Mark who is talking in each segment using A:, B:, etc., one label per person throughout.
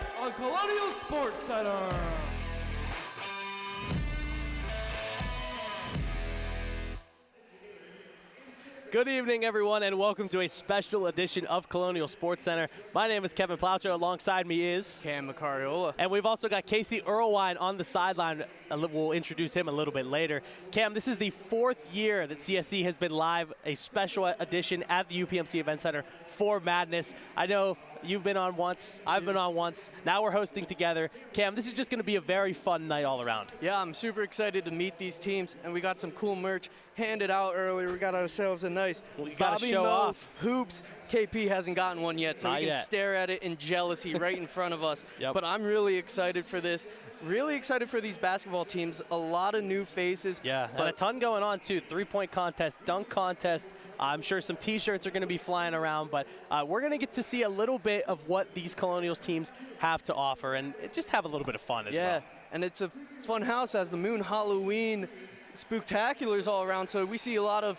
A: tonight on Colonial Sports Center.
B: Good evening, everyone, and welcome to a special edition of Colonial Sports Center. My name is Kevin Plaucho. Alongside me is
C: Cam Macariola.
B: And we've also got Casey Irwine on the sideline. We'll introduce him a little bit later. Cam, this is the 4th year that CSC has been live, a special edition at the UPMC Events Center for Madness. I know you've been on once, I've been on once, now we're hosting together. Cam, this is just going to be a very fun night all around.
C: Yeah, I'm super excited to meet these teams, and we got some cool merch handed out earlier. We got ourselves a nice Bobby
B: show
C: Mo
B: off.
C: hoops. KP hasn't gotten one yet, so
B: Not
C: we can
B: yet.
C: stare at it in jealousy right in front of us.
B: Yep.
C: But I'm really excited for this. Really excited for these basketball teams. A lot of new faces.
B: Yeah, and a ton going on, too. 3-point contest, dunk contest. I'm sure some T-shirts are going to be flying around, but we're going to get to see a little bit of what these Colonials teams have to offer and just have a little bit of fun as well.
C: Yeah, and it's a fun house as the Moon Halloween spectaculars all around, so we see a lot of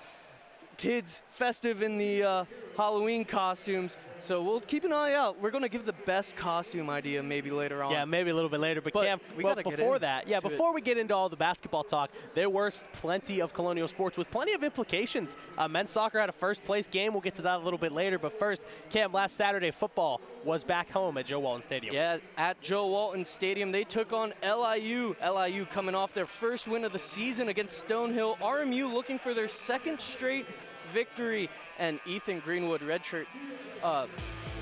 C: kids festive in the Halloween costumes. So we'll keep an eye out. We're going to give the best costume idea maybe later on.
B: Yeah, maybe a little bit later. But Cam, before we get into all the basketball talk, there were plenty of Colonial sports with plenty of implications. Men's soccer had a first-place game. We'll get to that a little bit later. But first, Cam, last Saturday, football was back home at Joe Walton Stadium.
C: Yeah, at Joe Walton Stadium, they took on LIU. LIU coming off their first win of the season against Stonehill. RMU looking for their 2nd straight victory, and Ethan Greenwood, redshirt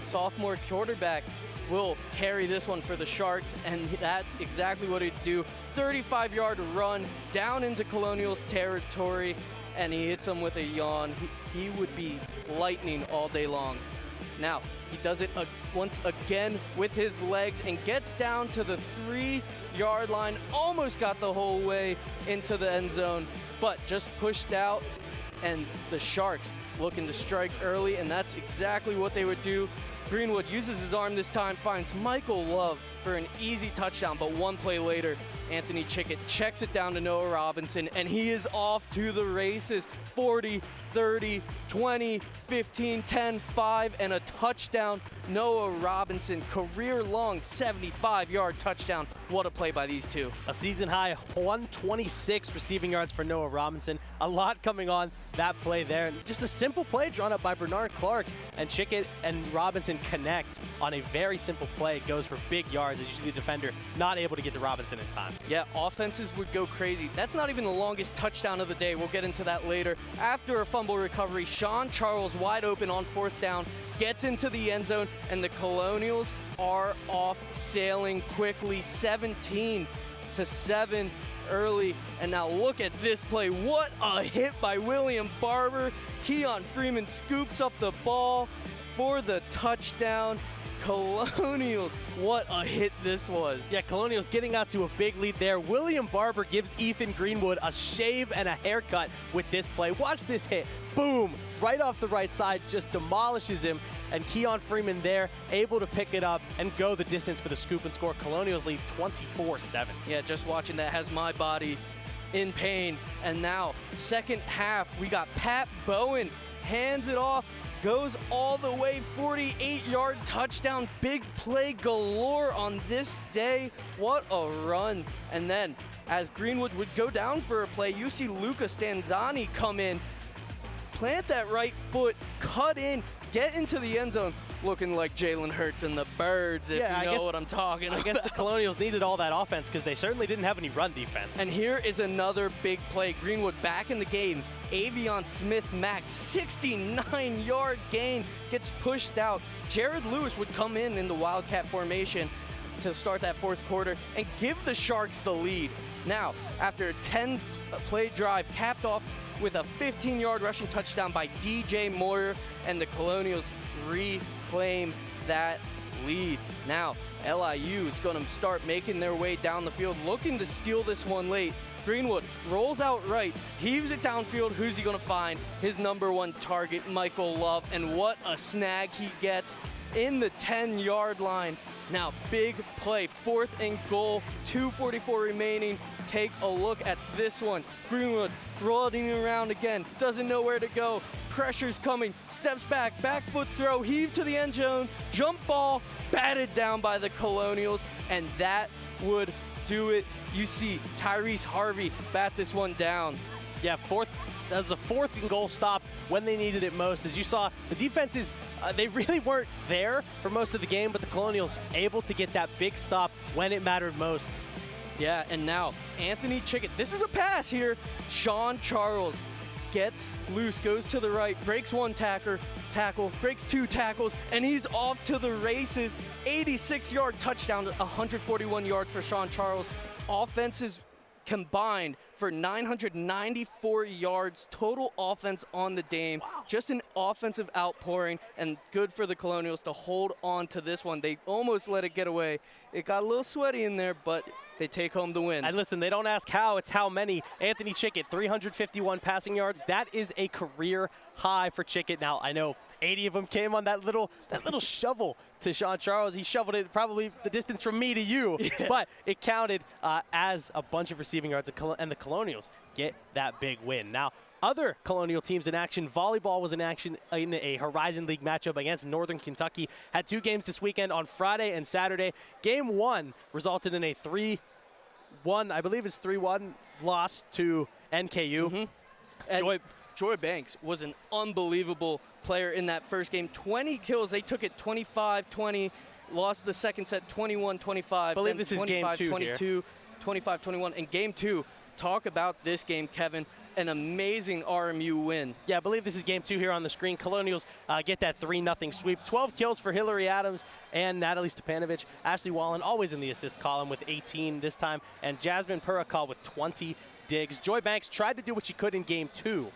C: sophomore quarterback, will carry this one for the Sharks, and that's exactly what he'd do. 35-yard run down into Colonial's territory, and he hits them with a yawn. He would be lightning all day long. Now, he does it once again with his legs and gets down to the 3-yard line, almost got the whole way into the end zone, but just pushed out. And the Sharks looking to strike early, and that's exactly what they would do. Greenwood uses his arm this time, finds Michael Love for an easy touchdown, but one play later, Anthony Chickett checks it down to Noah Robinson, and he is off to the races. 40, 30, 20, 15, 10, 5, and a touchdown. Noah Robinson, career-long 75-yard touchdown. What a play by these two.
B: A season-high 126 receiving yards for Noah Robinson. A lot coming on that play there. Just a simple play drawn up by Bernard Clark, and Chickett and Robinson connect on a very simple play. It goes for big yards as you see the defender not able to get to Robinson in time.
C: Yeah, offenses would go crazy. That's not even the longest touchdown of the day. We'll get into that later. After a fumble recovery, Sean Charles wide open on 4th down, gets into the end zone, and the Colonials are off sailing quickly, 17-7 early. And now look at this play. What a hit by William Barber. Keon Freeman scoops up the ball for the touchdown. Colonials, what a hit this was.
B: Yeah, Colonials getting out to a big lead there. William Barber gives Ethan Greenwood a shave and a haircut with this play. Watch this hit. Boom! Right off the right side, just demolishes him. And Keon Freeman there, able to pick it up and go the distance for the scoop and score. Colonials lead 24-7.
C: Yeah, just watching that has my body in pain. And now, second half, we got Pat Bowen, hands it off, goes all the way, 48-yard touchdown, big play galore on this day. What a run. And then, as Greenwood would go down for a play, you see Luca Stanzani come in, plant that right foot, cut in, get into the end zone, looking like Jalen Hurts and the Birds, if you know what I'm talking about.
B: I guess the Colonials needed all that offense because they certainly didn't have any run defense.
C: And here is another big play. Greenwood back in the game. Avion Smith-Mack, 69-yard gain, gets pushed out. Jared Lewis would come in the Wildcat formation to start that 4th quarter and give the Sharks the lead. Now, after a 10-play drive capped off with a 15-yard rushing touchdown by DJ Moyer, and the Colonials reclaim that lead. Now, LIU is going to start making their way down the field, looking to steal this one late. Greenwood rolls out right, heaves it downfield. Who's he going to find? His #1 target, Michael Love, and what a snag he gets. in the 10-yard line. Now, big play, 4th and goal, 2:44 remaining. Take a look at this one. Greenwood rolling around again, doesn't know where to go. Pressure's coming, steps back, back foot throw, heave to the end zone, jump ball, batted down by the Colonials, and that would do it. You see Tyrese Harvey bat this one down.
B: Yeah, that was a 4th and goal stop when they needed it most. As you saw, the defenses, they really weren't there for most of the game, but the Colonials able to get that big stop when it mattered most.
C: Yeah, and now Anthony Chickett, this is a pass here. Sean Charles gets loose, goes to the right, breaks 1 tackle, breaks 2 tackles, and he's off to the races. 86-yard touchdown, 141 yards for Sean Charles. Offenses combined for 994 yards total offense on the game. Wow. Just an offensive outpouring, and good for the Colonials to hold on to this one. They almost let it get away. It got a little sweaty in there, but they take home the win.
B: And listen, they don't ask how, it's how many. Anthony Chickett, 351 passing yards. That is a career high for Chickett. Now, I know 80 of them came on that little shovel to Sean Charles. He shoveled it probably the distance from me to you, but it counted as a bunch of receiving yards, and the Colonials get that big win. Now, other Colonial teams in action. Volleyball was in action in a Horizon League matchup against Northern Kentucky. Had 2 games this weekend on Friday and Saturday. Game 1 resulted in a 3-1, I believe it's 3-1 loss to NKU.
C: Mm-hmm. Joy Banks was an unbelievable player in that first game. 20 kills. They took it 25-20. Lost the second set 21-25.
B: I believe this is game 2
C: 22, 25-21. And game 2, talk about this game, Kevin. An amazing RMU win.
B: Yeah, I believe this is game 2 here on the screen. Colonials get that 3-0 sweep. 12 kills for Hillary Adams and Natalie Stepanovich. Ashley Wallen always in the assist column with 18 this time. And Jasmine Purakal with 20 digs. Joy Banks tried to do what she could in game 2.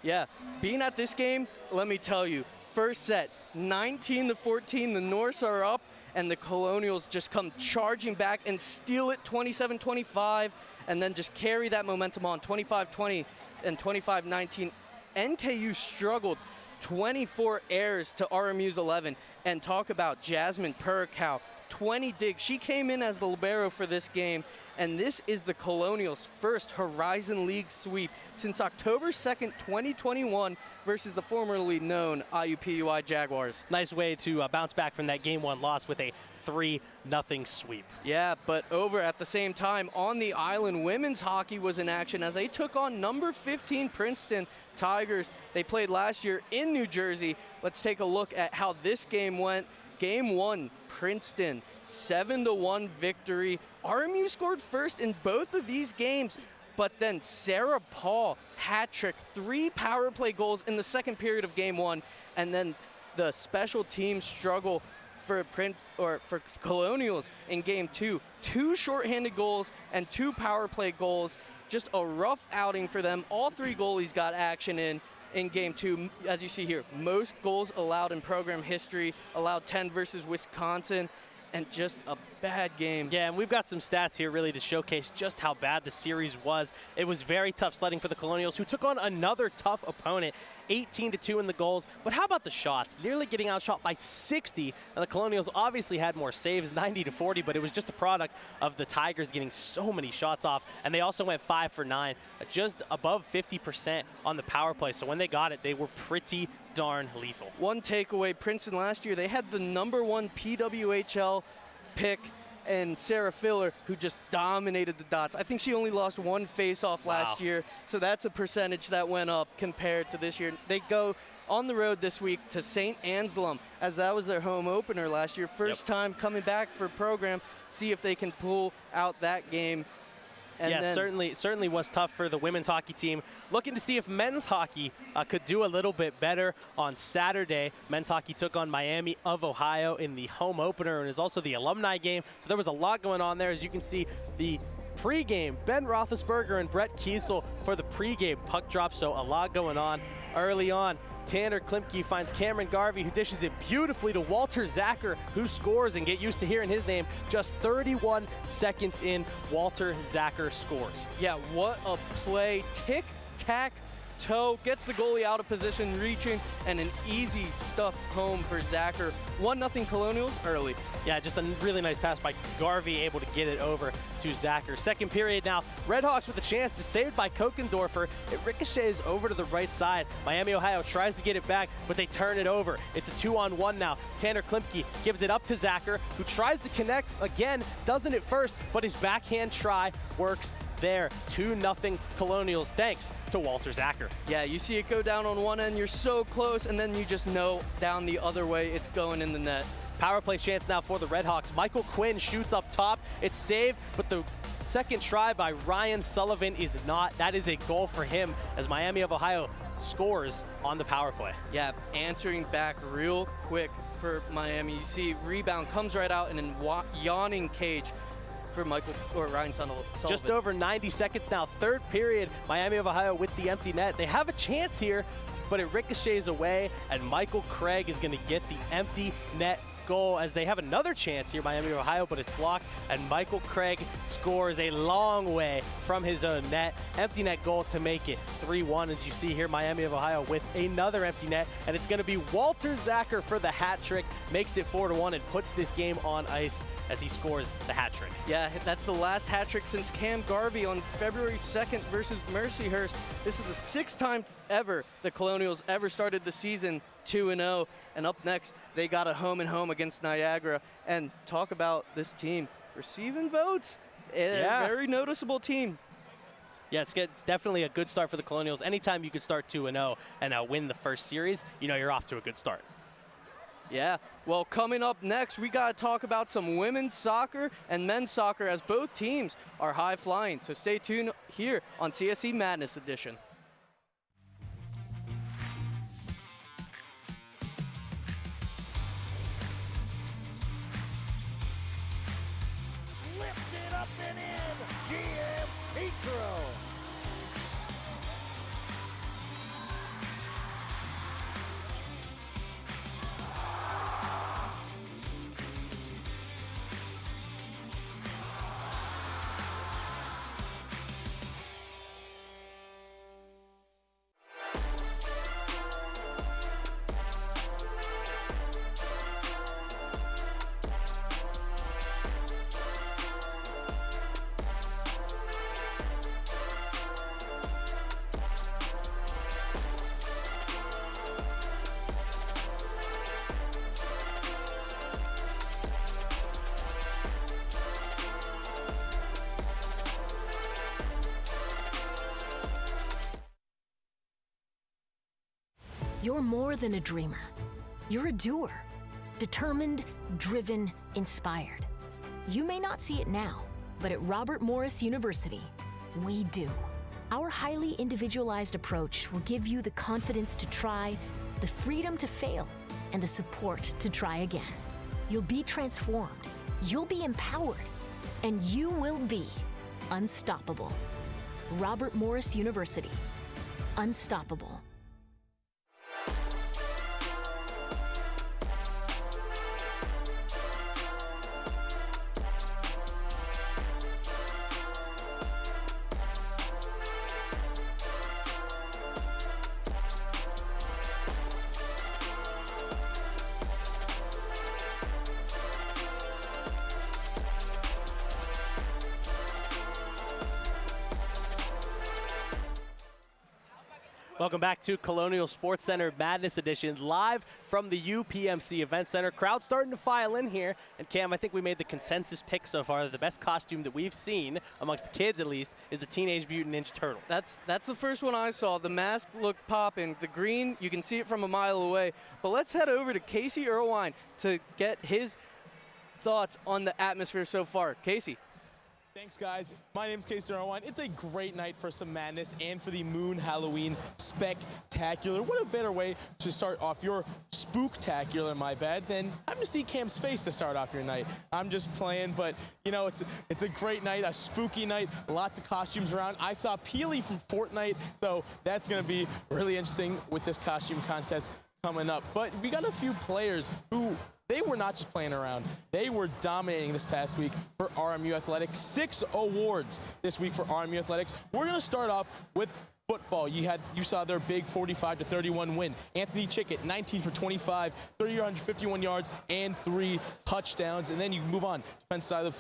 C: Yeah, being at this game, let me tell you, first set, 19-14, the Norse are up, and the Colonials just come charging back and steal it 27-25, and then just carry that momentum on 25-20 and 25-19. NKU struggled, 24 errors to RMU's 11, and talk about Jasmine Purakal, 20 digs. She came in as the libero for this game, and this is the Colonials' first Horizon League sweep since October 2nd, 2021 versus the formerly known IUPUI Jaguars.
B: Nice way to bounce back from that game 1 loss with a 3-0 sweep.
C: Yeah, but over at the same time on the island, women's hockey was in action as they took on number 15 Princeton Tigers. They played last year in New Jersey. Let's take a look at how this game went. Game 1, Princeton, 7-1 victory. RMU scored first in both of these games, but then Sarah Paul hat trick, 3 power play goals in the second period of game 1, and then the special team struggle for Colonials in game 2. 2 shorthanded goals and 2 power play goals. Just a rough outing for them. All 3 goalies got action in game 2. As you see here, most goals allowed in program history, allowed 10 versus Wisconsin, and just a bad game.
B: Yeah, and we've got some stats here really to showcase just how bad the series was. It was very tough sledding for the Colonials, who took on another tough opponent, 18-2 in the goals. But how about the shots? Nearly getting outshot by 60, and the Colonials obviously had more saves, 90-40, but it was just a product of the Tigers getting so many shots off, and they also went 5 for 9, just above 50% on the power play. So when they got it, they were pretty darn lethal. One
C: takeaway, Princeton last year, they had the #1 PWHL pick and Sarah Filler, who just dominated the dots. I think she only lost 1 face-off last year, so that's a percentage that went up compared to this year. They go on the road this week to St. Anselm, as that was their home opener last year. First time coming back for a program, see if they can pull out that game. And
B: yeah, certainly was tough for the women's hockey team. Looking to see if men's hockey could do a little bit better on Saturday. Men's hockey took on Miami of Ohio in the home opener, and it's also the alumni game. So there was a lot going on there. As you can see, the pregame, Ben Roethlisberger and Brett Kiesel for the pregame puck drop. So a lot going on early on. Tanner Klimke finds Cameron Garvey, who dishes it beautifully to Walter Zacher, who scores, and get used to hearing his name. Just 31 seconds in, Walter Zacher scores.
C: Yeah, what a play. Tick-tack toe, gets the goalie out of position, reaching, and an easy stuff home for Zacher. 1-0 Colonials early.
B: Yeah, just a really nice pass by Garvey, able to get it over to Zacher. Second period now, Redhawks with a chance to saved by Kokendorfer. It ricochets over to the right side. Miami, Ohio tries to get it back, but they turn it over. It's a 2-on-1 now. Tanner Klimke gives it up to Zacher, who tries to connect again, doesn't at first, but his backhand try works there. 2-0 Colonials, thanks to Walter Zacher.
C: Yeah, you see it go down on one end, you're so close, and then you just know down the other way it's going in the net.
B: Power play chance now for the Redhawks. Michael Quinn shoots up top. It's saved, but the second try by Ryan Sullivan is not. That is a goal for him as Miami of Ohio scores on the power play.
C: Yeah, answering back real quick for Miami. You see rebound comes right out and then yawning cage for Ryan Sullivan.
B: Just over 90 seconds now. Third period, Miami of Ohio with the empty net. They have a chance here, but it ricochets away, and Michael Craig is going to get the empty net goal as they have another chance here, Miami of Ohio, but it's blocked, and Michael Craig scores a long way from his own net. Empty net goal to make it 3-1. As you see here, Miami of Ohio with another empty net, and it's going to be Walter Zacher for the hat trick, makes it 4-1 and puts this game on ice as he scores the hat trick.
C: Yeah, that's the last hat trick since Cam Garvey on February 2nd versus Mercyhurst. This is the 6th time ever the Colonials ever started the season 2-0. And up next, they got a home and home against Niagara. And talk about this team receiving votes. A very noticeable team.
B: Yeah, it's definitely a good start for the Colonials. Anytime you can start 2-0 and win the first series, you know you're off to a good start.
C: Yeah, well, coming up next, we got to talk about some women's soccer and men's soccer as both teams are high-flying. So stay tuned here on CSE Madness Edition.
D: Lifted up and in, GM Petro.
E: You're more than a dreamer. You're a doer. Determined, driven, inspired. You may not see it now, but at Robert Morris University, we do. Our highly individualized approach will give you the confidence to try, the freedom to fail, and the support to try again. You'll be transformed, you'll be empowered, and you will be unstoppable. Robert Morris University, unstoppable.
B: Welcome back to Colonial Sports Center Madness Edition, live from the UPMC Events Center. Crowd starting to file in here. And Cam, I think we made the consensus pick so far that the best costume that we've seen, amongst the kids at least, is the Teenage Mutant Ninja Turtle.
C: That's the first one I saw. The mask looked popping. The green, you can see it from a mile away. But let's head over to Casey Irwine to get his thoughts on the atmosphere so far. Casey.
A: Thanks, guys. My name's Casey Irwine. It's a great night for some madness and for the Moon Halloween Spectacular. What a better way to start off your spooktacular, my bad, than having to see Cam's face to start off your night. I'm just playing, but, you know, it's a great night, a spooky night, lots of costumes around. I saw Peely from Fortnite, so that's going to be really interesting with this costume contest coming up. But we got a few players who they were not just playing around. They were dominating this past week for RMU Athletics. 6 awards this week for RMU Athletics. We're going to start off with Football, you saw their big 45-31 win. Anthony Chickett, 19 for 25, 351 yards, and 3 touchdowns. And then you move on, defensive side of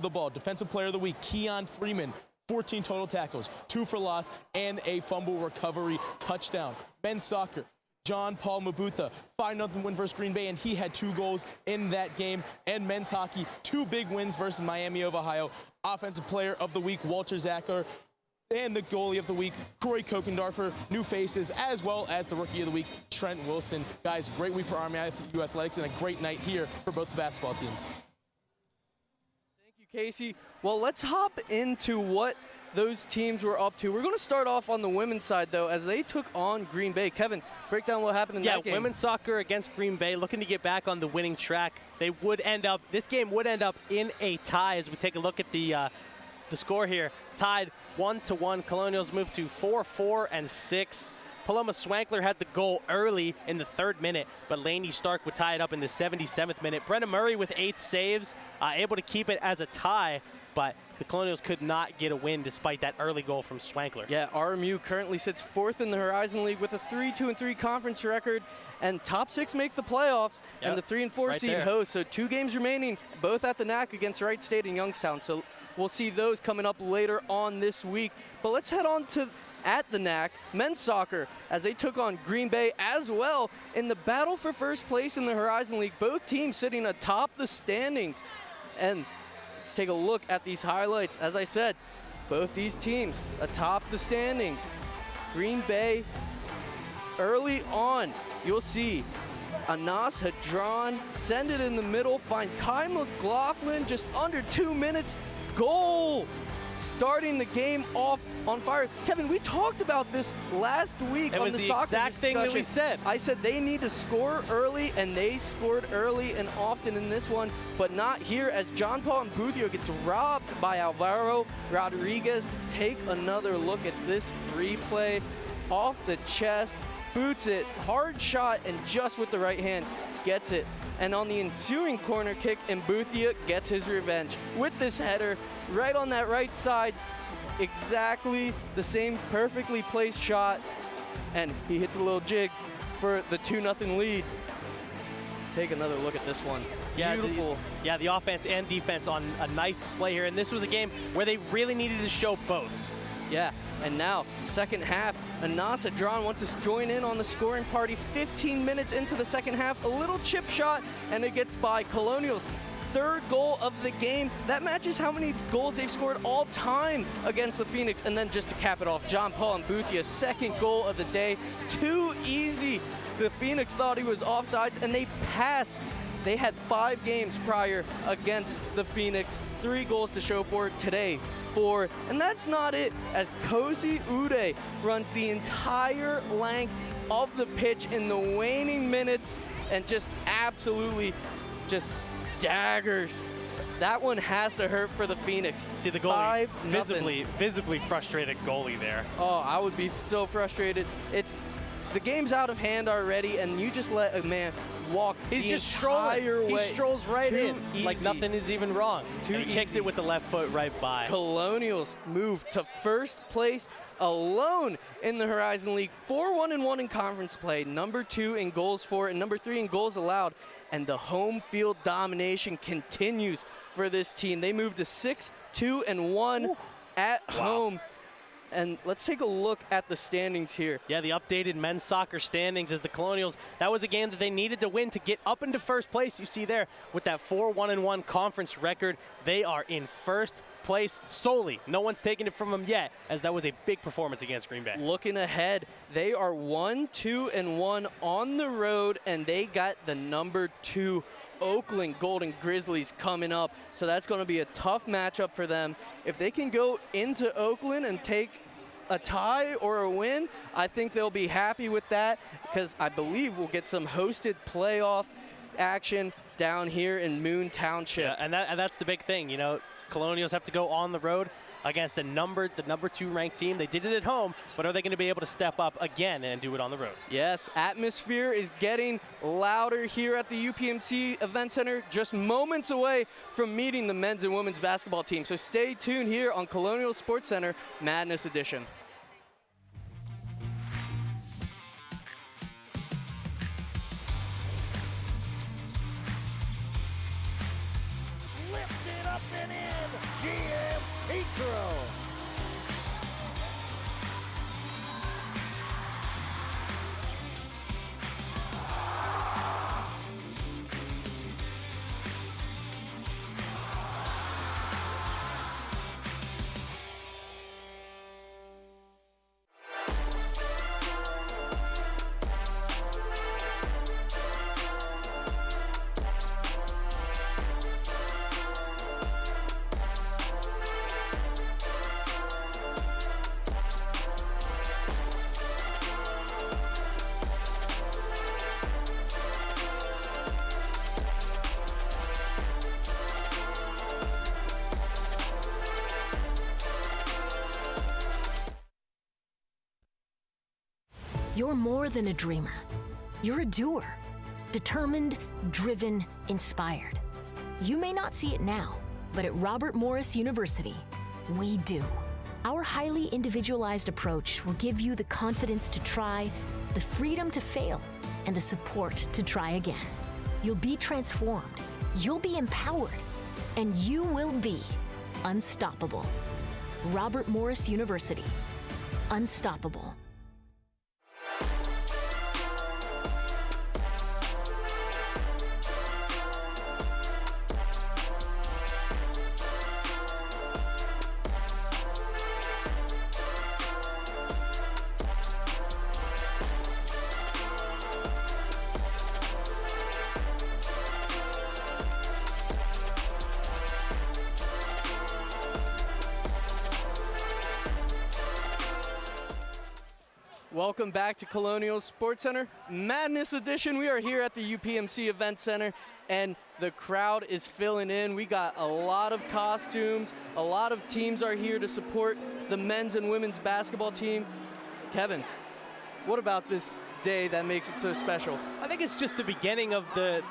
A: the ball. Defensive Player of the Week, Keon Freeman, 14 total tackles, 2 for loss, and a fumble recovery touchdown. Men's soccer, John Paul Mabutha, 5-0 win versus Green Bay, and he had 2 goals in that game. And men's hockey, 2 big wins versus Miami of Ohio. Offensive Player of the Week, Walter Zacher, and the goalie of the week, Corey Kokendorfer, new faces, as well as the rookie of the week, Trent Wilson. Guys, great week for RMU Athletics and a great night here for both the basketball teams.
C: Thank you, Casey. Well, let's hop into what those teams were up to. We're going to start off on the women's side, though, as they took on Green Bay. Kevin, break down what happened in that game.
B: Yeah, women's soccer against Green Bay, looking to get back on the winning track. This game would end up in a tie as we take a look at the score here. Tied 1-1. Colonials moved to 4-4-6. Paloma Swankler had the goal early in the 3rd minute, but Lainey Stark would tie it up in the 77th minute. Brenna Murray with 8 saves, able to keep it as a tie, but the Colonials could not get a win despite that early goal from Swankler.
C: Yeah, RMU currently sits 4th in the Horizon League with a 3-2-3 conference record, and top 6 make the playoffs, and the 3 and 4 seed host. So 2 games remaining, both at the NAC against Wright State and Youngstown. So we'll see those coming up later on this week. But let's head on to at the NAC men's soccer as they took on Green Bay as well in the battle for first place in the Horizon League. Both teams sitting atop the standings. And let's take a look at these highlights. As I said, both these teams atop the standings. Green Bay, early on, you'll see Anas Hadran send it in the middle, find Kai McLaughlin just under 2 minutes. Goal! Starting the game off on fire. Kevin, we talked about this last week on the soccer
B: exact thing that we said.
C: I said they need to score early, and they scored early and often in this one, but not here as John Paul Mbuthio gets robbed by Alvaro Rodriguez. Take another look at this replay. Off the chest, boots it, hard shot, and just with the right hand, gets it. And on the ensuing corner kick, Mbuthia gets his revenge with this header right on that right side. Exactly the same perfectly placed shot. And he hits a little jig for the 2-0 lead. Take another look at this one.
B: Yeah,
C: beautiful.
B: The offense and defense on a nice display here. And this was a game where they really needed to show both.
C: Yeah, and now, second half, Anas Hadran wants to join in on the scoring party. 15 minutes into the second half, a little chip shot, and it gets by Colonial's 3rd goal of the game. That matches how many goals they've scored all time against the Phoenix. And then just to cap it off, John Paul Mbuthia's 2nd goal of the day. Too easy. The Phoenix thought he was offsides, and they pass. They had 5 games prior against the Phoenix. 3 goals to show for it today. 4, and that's not it, as Kosi Ude runs the entire length of the pitch in the waning minutes and just absolutely just daggers. That one has to hurt for the Phoenix.
B: See the goalie, visibly frustrated goalie there.
C: Oh, I would be so frustrated. The game's out of hand already, and you just let a man walk
B: He's
C: the
B: just
C: entire
B: strolling.
C: way.
B: He strolls right in
C: Easy.
B: like nothing is even wrong. And he kicks it with the left foot right by.
C: Colonials move to first place alone in the Horizon League. 4-1-1 in conference play, number 2 in goals for, and number 3 in goals allowed. And the home field domination continues for this team. They move to 6-2-1 at home. And let's take a look at the standings here.
B: Yeah, the updated men's soccer standings as the Colonials, that was a game that they needed to win to get up into first place. You see there with that 4-1-1 conference record, they are in first place solely. No one's taken it from them yet, as that was a big performance against Green Bay.
C: Looking ahead, they are 1-2-1 on the road, and they got the number 2 Oakland Golden Grizzlies coming up. So that's going to be a tough matchup for them. If they can go into Oakland and take a tie or a win, I think they'll be happy with that, because I believe we'll get some hosted playoff action down here in Moon Township.
B: Yeah, and that's the big thing. You know, Colonials have to go on the road against the number 2 ranked team. They did it at home, but are they going to be able to step up again and do it on the road?
C: Yes, atmosphere is getting louder here at the UPMC Events Center, just moments away from meeting the men's and women's basketball team. So stay tuned here on Colonial Sports Center Madness Edition.
D: up and in, GM Petro.
E: You're more than a dreamer. You're a doer. Determined, driven, inspired. You may not see it now, but at Robert Morris University, we do. Our highly individualized approach will give you the confidence to try, the freedom to fail, and the support to try again. You'll be transformed, you'll be empowered, and you will be unstoppable. Robert Morris University, unstoppable.
C: Welcome back to Colonial Sports Center, Madness Edition. We are here at the UPMC Events Center, and the crowd is filling in. We got a lot of costumes. A lot of teams are here to support the men's and women's basketball team. Kevin, what about this day that makes it so special?
B: I think it's just the beginning of the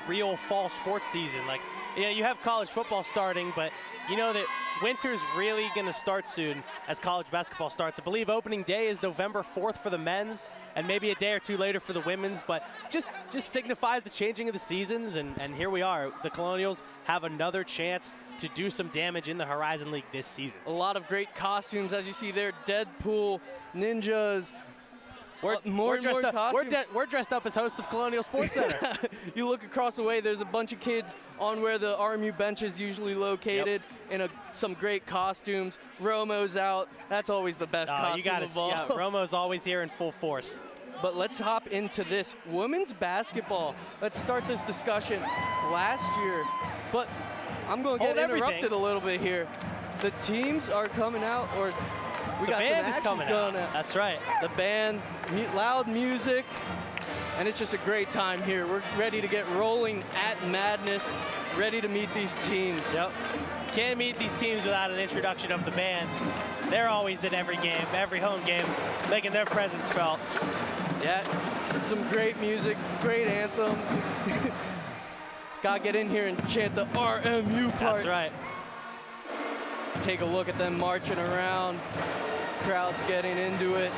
B: real fall sports season. Like, you have college football starting, but you know that winter's really going to start soon as college basketball starts. I believe opening day is November 4th for the men's and maybe a day or two later for the women's, but just signifies the changing of the seasons, and here we are. The Colonials have another chance to do some damage in the Horizon League this season.
C: A lot of great costumes, as you see there, Deadpool, ninjas.
B: We're dressed up as hosts of Colonial Sports Center.
C: You look across the way, there's a bunch of kids on where the RMU bench is usually located in some great costumes. Romo's out. That's always the best costume of all.
B: Yeah, Romo's always here in full force.
C: But let's hop into this. Women's basketball. Let's start this discussion. Last year, but I'm going to get interrupted a little bit here. The teams are coming out, or we got some actions going on.
B: That's right.
C: The band, loud music, and it's just a great time here. We're ready to get rolling at Madness, ready to meet these teams.
B: Yep. Can't meet these teams without an introduction of the band. They're always at every game, every home game, making their presence felt.
C: Yeah, some great music, great anthems. Gotta get in here and chant the RMU part.
B: That's right.
C: Take a look at them marching around. Crowd's getting into it.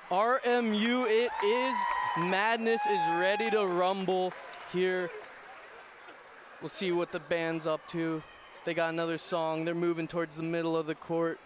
C: RMU, it is. Madness is ready to rumble here. We'll see what the band's up to. They got another song. They're moving towards the middle of the court.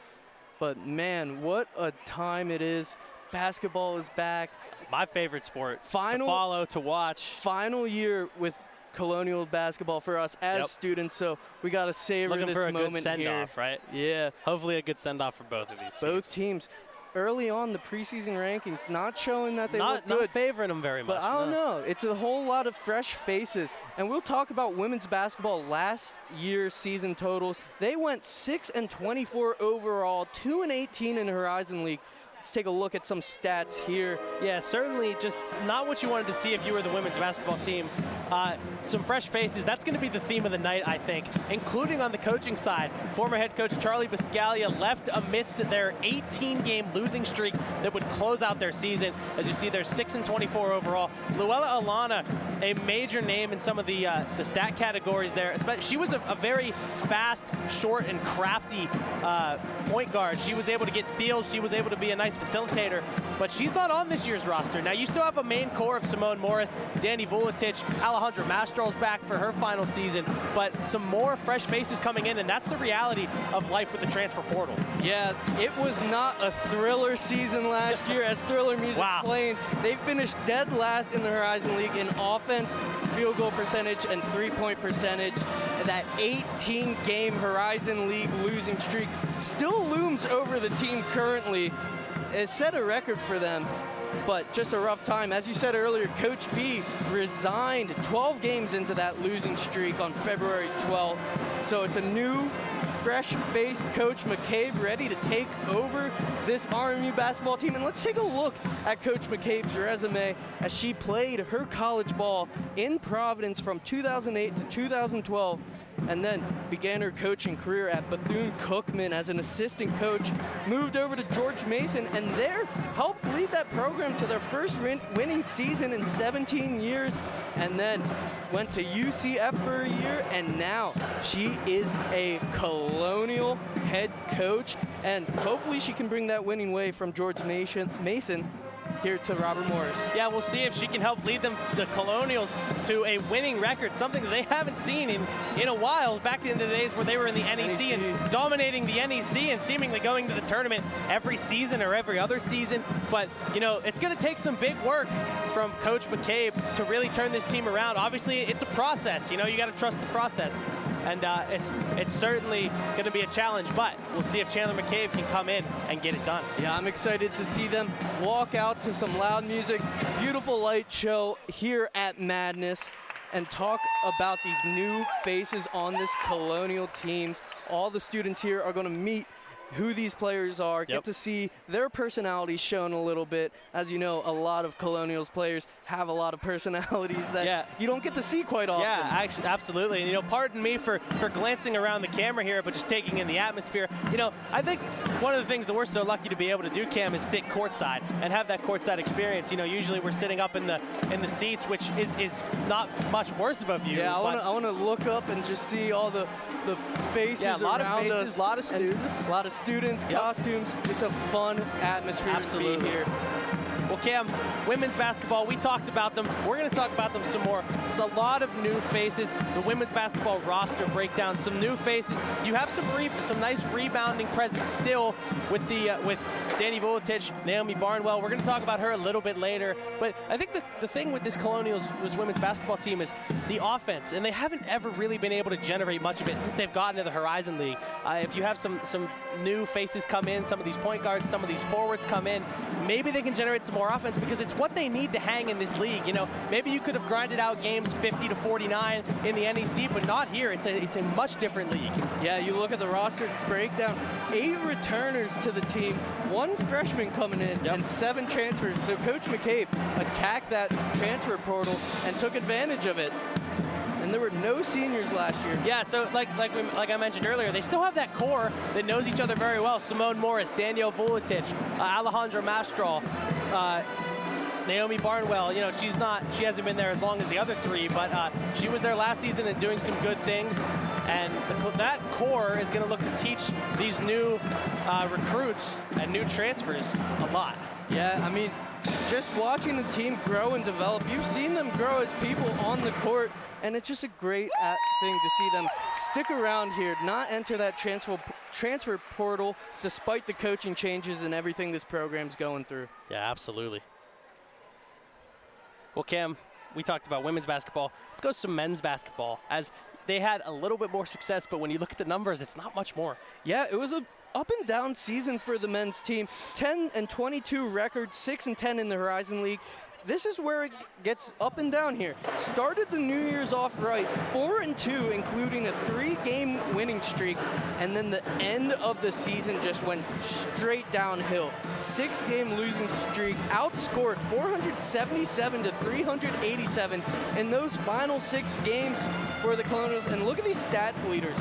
C: But man, what a time it is. Basketball is back.
B: My favorite sport to follow, to watch.
C: Final year with Colonial basketball for us as students, so we got to savor this moment here.
B: Looking for a good send-off, right?
C: Yeah.
B: Hopefully a good send-off for both of these teams.
C: Both teams. Early on, the preseason rankings not showing that they look good.
B: Not favoring them very much.
C: But I don't know. It's a whole lot of fresh faces. And we'll talk about women's basketball last year's season totals. They went 6-24 overall, 2-18 in Horizon League. Let's take a look at some stats here.
B: Yeah, certainly just not what you wanted to see if you were the women's basketball team. some fresh faces. That's going to be the theme of the night, I think, including on the coaching side. Former head coach Charlie Biscaglia left amidst their 18-game losing streak that would close out their season. As you see, they're 6-24 overall. Luella Alana, a major name in some of the stat categories there. She was a very fast, short, and crafty point guard. She was able to get steals. She was able to be a nice facilitator, but she's not on this year's roster. Now, you still have a main core of Simone Morris, Danny Vuletic, Alejandra Mastrol's back for her final season, but some more fresh faces coming in, and that's the reality of life with the transfer portal.
C: Yeah, it was not a thriller season last year. As Thriller Music's playing, they finished dead last in the Horizon League in offense, field goal percentage, and three-point percentage. That 18-game Horizon League losing streak still looms over the team currently. It set a record for them, but just a rough time. As you said earlier, Coach B resigned 12 games into that losing streak on February 12th. So it's a new, fresh-faced Coach McCabe ready to take over this RMU basketball team. And let's take a look at Coach McCabe's resume as she played her college ball in Providence from 2008 to 2012, and then began her coaching career at Bethune-Cookman as an assistant coach, moved over to George Mason, and there helped lead that program to their first winning season in 17 years, and then went to UCF for a year, and now she is a Colonial head coach, and hopefully she can bring that winning way from George Mason here to Robert Morris.
B: Yeah, we'll see if she can help lead them, the Colonials, to a winning record, something that they haven't seen in a while, back in the days where they were in the NEC and dominating the NEC and seemingly going to the tournament every season or every other season. But, you know, it's going to take some big work from Coach McCabe to really turn this team around. Obviously, it's a process. You know, you got to trust the process. And it's certainly going to be a challenge, but we'll see if Chandler McCabe can come in and get it done.
C: Yeah, I'm excited to see them walk out to some loud music, beautiful light show here at Madness, and talk about these new faces on this Colonial teams. All the students here are going to meet who these players are, get to see their personalities shown a little bit. As you know, a lot of Colonials players have a lot of personalities that you don't get to see quite often.
B: Yeah, actually, absolutely. And, you know, pardon me for glancing around the camera here, but just taking in the atmosphere. You know, I think one of the things that we're so lucky to be able to do, Cam, is sit courtside and have that courtside experience. You know, usually we're sitting up in the seats, which is not much worse of a view.
C: Yeah, I want to look up and just see all the faces around us.
B: Yeah, a lot of faces, a lot of students.
C: A lot of students, costumes. It's a fun atmosphere to be here.
B: Well, Cam, women's basketball, we talked about them. We're going to talk about them some more. It's a lot of new faces. The women's basketball roster breakdown, some new faces. You have some nice rebounding presence still with Danny Vuletic, Naomi Barnwell. We're going to talk about her a little bit later. But I think the thing with this Colonials women's basketball team is the offense, and they haven't ever really been able to generate much of it since they've gotten to the Horizon League. If you have some new faces come in, some of these point guards, some of these forwards come in, maybe they can generate some more offense, because it's what they need to hang in this league. You know, maybe you could have grinded out games 50-49 in the NEC, but not here. It's a much different league.
C: Yeah, you look at the roster breakdown, 8 returners to the team, 1 freshman coming in, and 7 transfers. So Coach McCabe attacked that transfer portal and took advantage of it. And there were no seniors last year.
B: Yeah, so like I mentioned earlier, they still have that core that knows each other very well. Simone Morris, Danielle Vuletic, Alejandra Mastrol, Naomi Barnwell. You know, she hasn't been there as long as the other 3, but she was there last season and doing some good things. And that core is going to look to teach these new recruits and new transfers a lot.
C: Yeah, I mean, just watching the team grow and develop, you've seen them grow as people on the court, and it's just a great thing to see them stick around here, not enter that transfer portal despite the coaching changes and everything this program's going through.
B: Yeah, absolutely. Well, Cam, we talked about women's basketball. Let's go some men's basketball, as they had a little bit more success, but when you look at the numbers, it's not much more.
C: Yeah, it was a up and down season for the men's team. 10-22 record, 6-10 in the Horizon League. this is where it gets up and down here. Started the New Year's off right, 4-2, including a 3-game winning streak, and then the end of the season just went straight downhill. 6-game losing streak, outscored 477 to 387 in those final 6 games for the Colonials. And look at these stat leaders.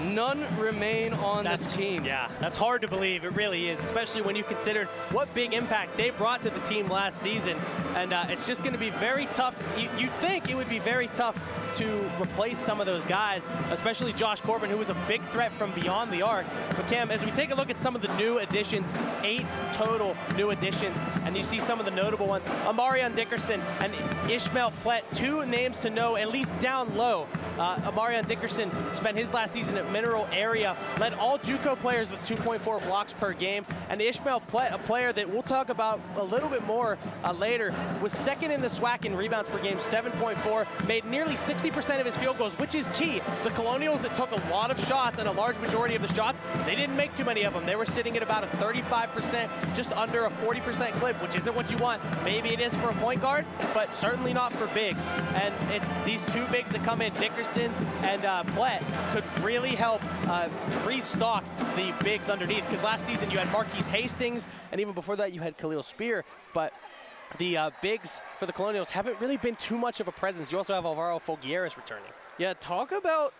C: None remain on the team.
B: Yeah, that's hard to believe. It really is, especially when you consider what big impact they brought to the team last season. And it's just going to be very tough. You'd think it would be very tough to replace some of those guys, especially Josh Corbin, who was a big threat from beyond the arc. But Cam, as we take a look at some of the new additions, 8 total new additions, and you see some of the notable ones, Amarion Dickerson and Ishmael Plett, 2 names to know, at least down low. Amarion Dickerson spent his last season at Mineral Area, led all JUCO players with 2.4 blocks per game, and Ishmael Plett, a player that we'll talk about a little bit more later, was second in the SWAC in rebounds per game, 7.4, made nearly 60% of his field goals, which is key. The Colonials that took a lot of shots, and a large majority of the shots, they didn't make too many of them. They were sitting at about a 35%, just under a 40% clip, which isn't what you want. Maybe it is for a point guard, but certainly not for bigs. And it's these 2 bigs that come in, Dickerson and Plett, could really help restock the bigs underneath, because last season you had Marquise Hastings, and even before that you had Khalil Spear, but the bigs for the Colonials haven't really been too much of a presence. You also have Alvaro Fogieres returning.
C: Yeah, talk about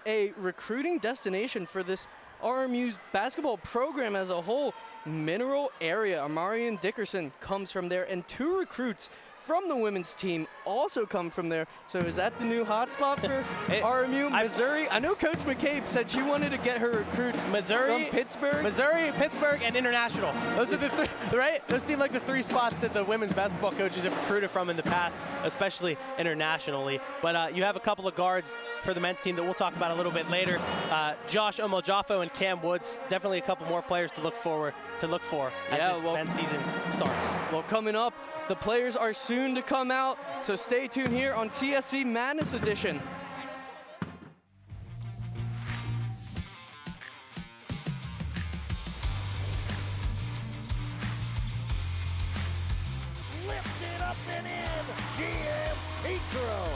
C: a recruiting destination for this RMU's basketball program as a whole. Mineral Area, Amarion Dickerson comes from there, and 2 recruits from the women's team also come from there. So is that the new hotspot for RMU? Missouri? I know Coach McCabe said she wanted to get her recruits from Pittsburgh.
B: Missouri, Pittsburgh, and International. Those are the 3, right? Those seem like the 3 spots that the women's basketball coaches have recruited from in the past, especially internationally. But you have a couple of guards for the men's team that we'll talk about a little bit later. Josh Omojaffo and Cam Woods, definitely a couple more players to look for as this men's season starts.
C: Well, coming up, the players are soon to come out, so stay tuned here on CSC Madness Edition.
D: Lifted up and in, GM Petro.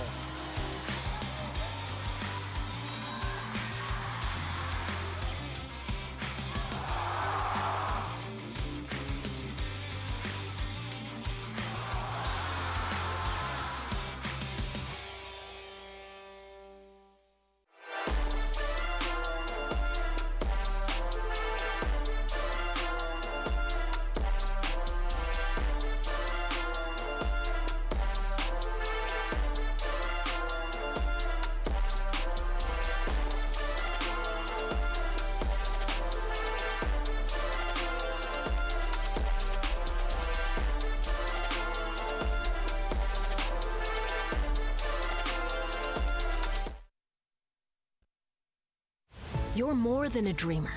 E: You're more than a dreamer.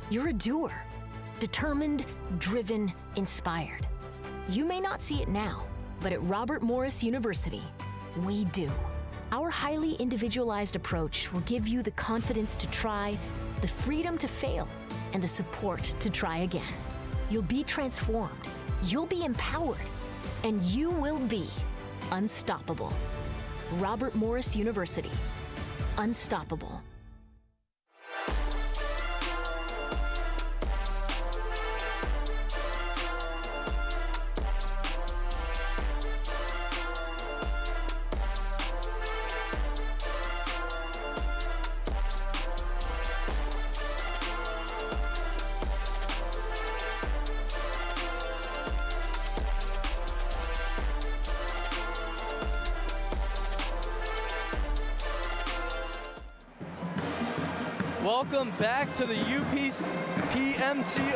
E: You're a doer. Determined, driven, inspired. You may not see it now, but at Robert Morris University, we do. Our highly individualized approach will give you the confidence to try, the freedom to fail, and the support to try again. You'll be transformed, you'll be empowered, and you will be unstoppable. Robert Morris University, unstoppable.
C: Welcome back to the UPMC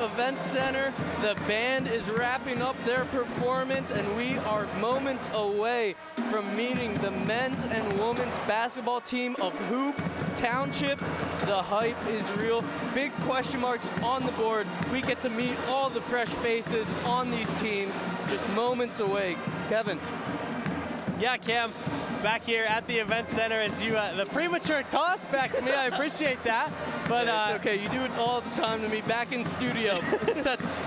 C: Events Center. The band is wrapping up their performance, and we are moments away from meeting the men's and women's basketball team of Hoop Township. The hype is real. Big question marks on the board. We get to meet all the fresh faces on these teams just moments away. Kevin.
B: Yeah, Cam. back here at the Events Center as you, the premature toss back to me, I appreciate that. But
C: it's okay, you do it all the time to me back in studio.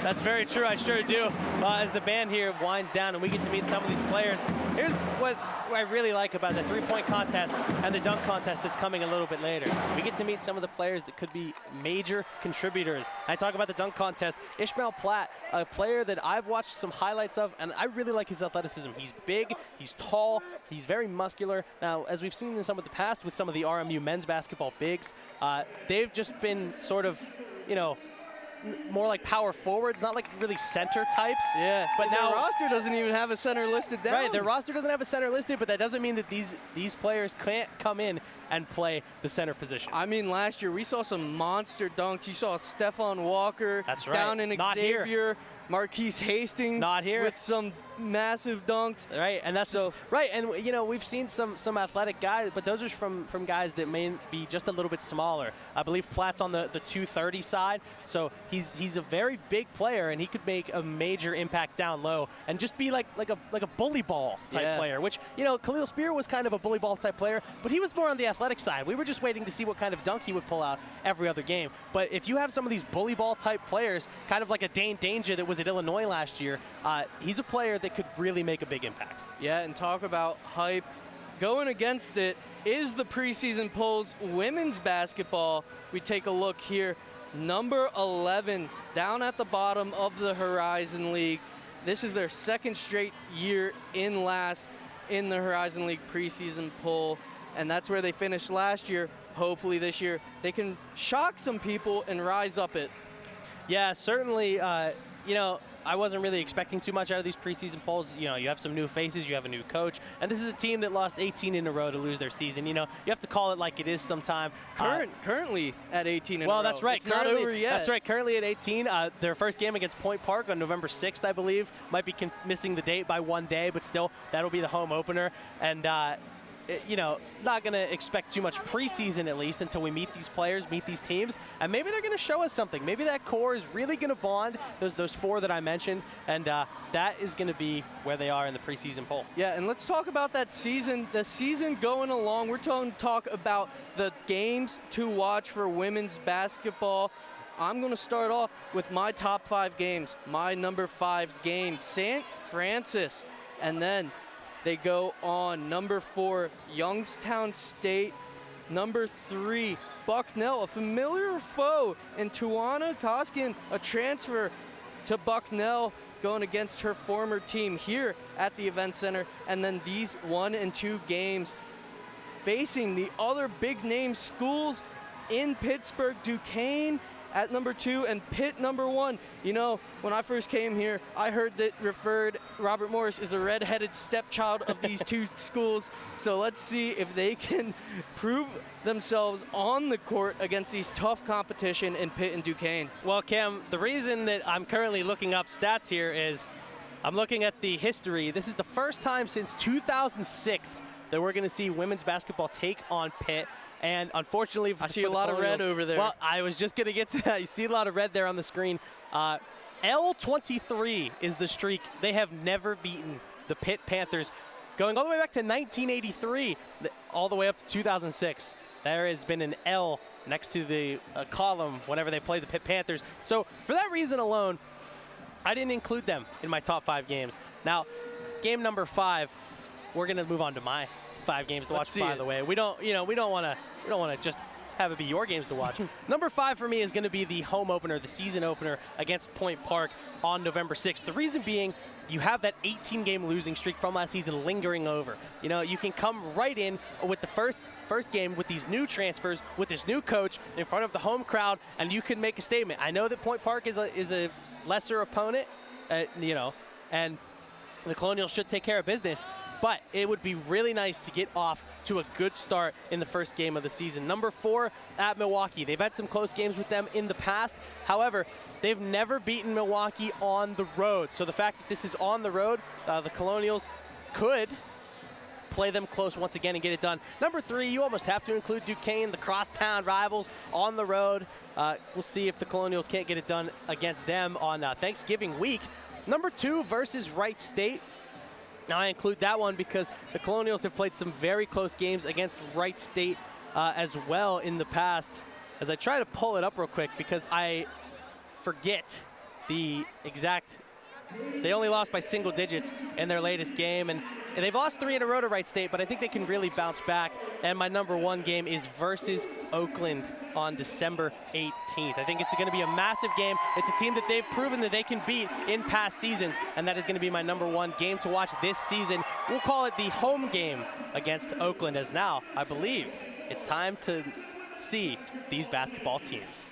B: that's very true, I sure do. As the band here winds down and we get to meet some of these players, here's what I really like about the three-point contest and the dunk contest that's coming a little bit later. We get to meet some of the players that could be major contributors. I talk about the dunk contest. Ishmael Platt, a player that I've watched some highlights of, and I really like his athleticism. He's big, he's tall, he's very muscular. Now, as we've seen in some of the past with some of the RMU men's basketball bigs, they've just been sort of, you know, more like power forwards, not like really center types.
C: Yeah,
B: but now
C: their roster doesn't even have a center listed down.
B: Right, their roster doesn't have a center listed, but that doesn't mean that these players can't come in and play the center position.
C: I mean, last year we saw some monster dunks. You saw Stephon Walker down in Xavier. Marquise Hastings
B: not here
C: with some massive dunks.
B: Right, and that's so right. And you know, we've seen some athletic guys, but those are from guys that may be just a little bit smaller. I believe Platt's on the 230 side, so he's a very big player, and he could make a major impact down low and just be like a bully ball type player. Which, you know, Khalil Spear was kind of a bully ball type player, but he was more on the athletic side. We were just waiting to see what kind of dunk he would pull out every other game. But if you have some of these bully ball type players, kind of like a Dane Danger that was at Illinois last year, he's a player that could really make a big impact.
C: Yeah, and talk about hype. Going against it is the preseason polls women's basketball. We take a look here. Number 11 down at the bottom of the Horizon League. This is their second straight year in last in the Horizon League preseason poll, and that's where they finished last year. Hopefully this year they can shock some people and rise up it.
B: Yeah, certainly, you know, I wasn't really expecting too much out of these preseason polls. You know, you have some new faces, you have a new coach, and this is a team that lost 18 in a row to lose their season. You know, you have to call it like it is sometime.
C: Currently at 18 in a row.
B: Well, that's right.
C: It's not over yet.
B: That's right. Currently at 18. Their first game against Point Park on November 6th, I believe. Might be missing the date by 1 day, but still, that'll be the home opener. And you know, not going to expect too much preseason, at least, until we meet these players, meet these teams, and maybe they're going to show us something. Maybe that core is really going to bond, those four that I mentioned, and that is going to be where they are in the preseason poll.
C: Yeah, and let's talk about that season. The season going along, we're going to talk about the games to watch for women's basketball. I'm going to start off with my top 5 games. My number 5 game, St. Francis, and then they go on number 4, Youngstown State. Number 3, Bucknell, a familiar foe, and Tuana Koskin, a transfer to Bucknell, going against her former team here at the Event Center. And then these 1 and 2 games facing the other big name schools in Pittsburgh, Duquesne at number 2 and Pitt number 1. You know, when I first came here, I heard that Robert Morris is the red-headed stepchild of these two schools. So let's see if they can prove themselves on the court against these tough competition in Pitt and Duquesne.
B: Well, Cam, the reason that I'm currently looking up stats here is I'm looking at the history. This is the first time since 2006 that we're going to see women's basketball take on Pitt. And unfortunately,
C: I see a lot of red over there.
B: Well, I was just going to get to that. You see a lot of red there on the screen. L23 is the streak. They have never beaten the Pitt Panthers, going all the way back to 1983, all the way up to 2006. There has been an L next to the column whenever they play the Pitt Panthers. So for that reason alone, I didn't include them in my top 5 games. Now, game number 5, we're going to move on to my 5 games to watch. By the way, we don't want to just have it be your games to watch. Number 5 for me is going to be the home opener, the season opener against Point Park on November 6th. The reason being, you have that 18-game losing streak from last season lingering over. You know, you can come right in with the first game with these new transfers, with this new coach in front of the home crowd, and you can make a statement. I know that Point Park is a lesser opponent, you know, and the Colonial should take care of business. But it would be really nice to get off to a good start in the first game of the season. Number 4 at Milwaukee. They've had some close games with them in the past. However, they've never beaten Milwaukee on the road. So the fact that this is on the road, the Colonials could play them close once again and get it done. Number 3, you almost have to include Duquesne, the crosstown rivals on the road. We'll see if the Colonials can't get it done against them on Thanksgiving week. Number 2 versus Wright State. Now I include that one because the Colonials have played some very close games against Wright State as well in the past. As I try to pull it up real quick because I forget the exact, they only lost by single digits in their latest game, and they've lost 3 in a row to Wright State, but I think they can really bounce back. And my #1 game is versus Oakland on December 18th. I think it's going to be a massive game. It's a team that they've proven that they can beat in past seasons, and that is going to be my #1 game to watch this season. We'll call it the home game against Oakland, as now I believe it's time to see these basketball teams.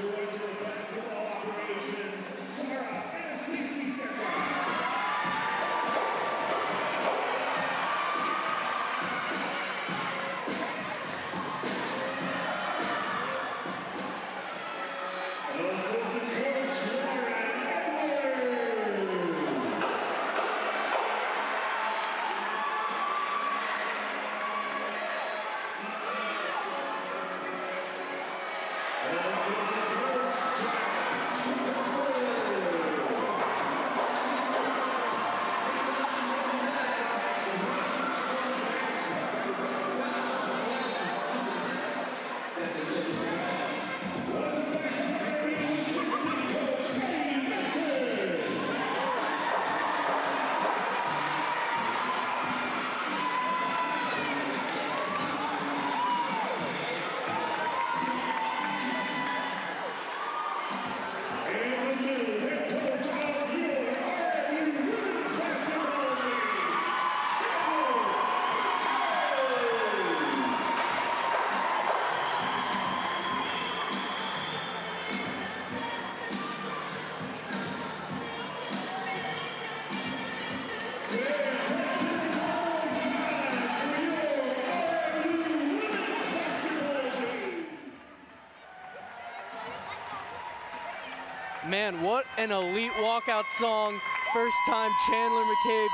D: Director of Basketball Operations, Sarah Anastasio. Assistant Coach Lauren Edwards. Assistant Coach Jack Trusser.
C: Man, what an elite walkout song. First time Chandler McCabe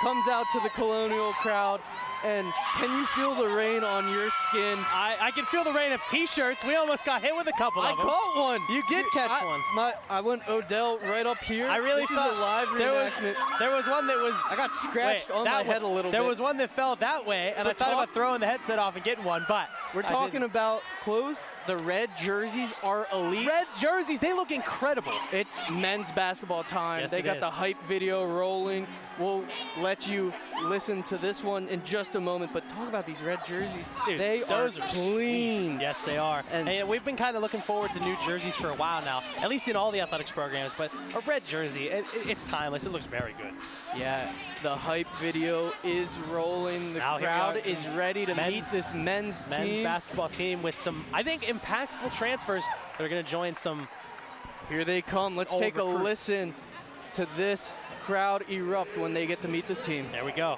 C: comes out to the Colonial crowd. And can you feel the rain on your skin?
B: I can feel the rain of T-shirts. We almost got hit with a couple of them.
C: I caught one.
B: You did catch one.
C: I went Odell right up here.
B: I really
C: this
B: thought
C: is a live reenactment.
B: there was one that was.
C: I got scratched on my head a little bit.
B: There was one that fell that way, and I thought about throwing the headset off and getting one, but
C: we're talking about clothes. The red jerseys are elite.
B: Red jerseys, they look incredible.
C: It's men's basketball time.
B: Yes,
C: they got the hype video rolling. We'll let you listen to this one in just a moment, but talk about these red jerseys.
B: Dude,
C: they are clean.
B: Sweet. Yes, they are.
C: And
B: hey, we've been kind of looking forward to new jerseys for a while now, at least in all the athletics programs, but a red jersey, it's timeless. It looks very good.
C: Yeah, the hype video is rolling. The crowd is ready to meet this men's team.
B: Basketball team with some, I think, impactful transfers that are going to join some.
C: Here they come. Let's take a listen to this crowd erupt when they get to meet this team.
B: There we go.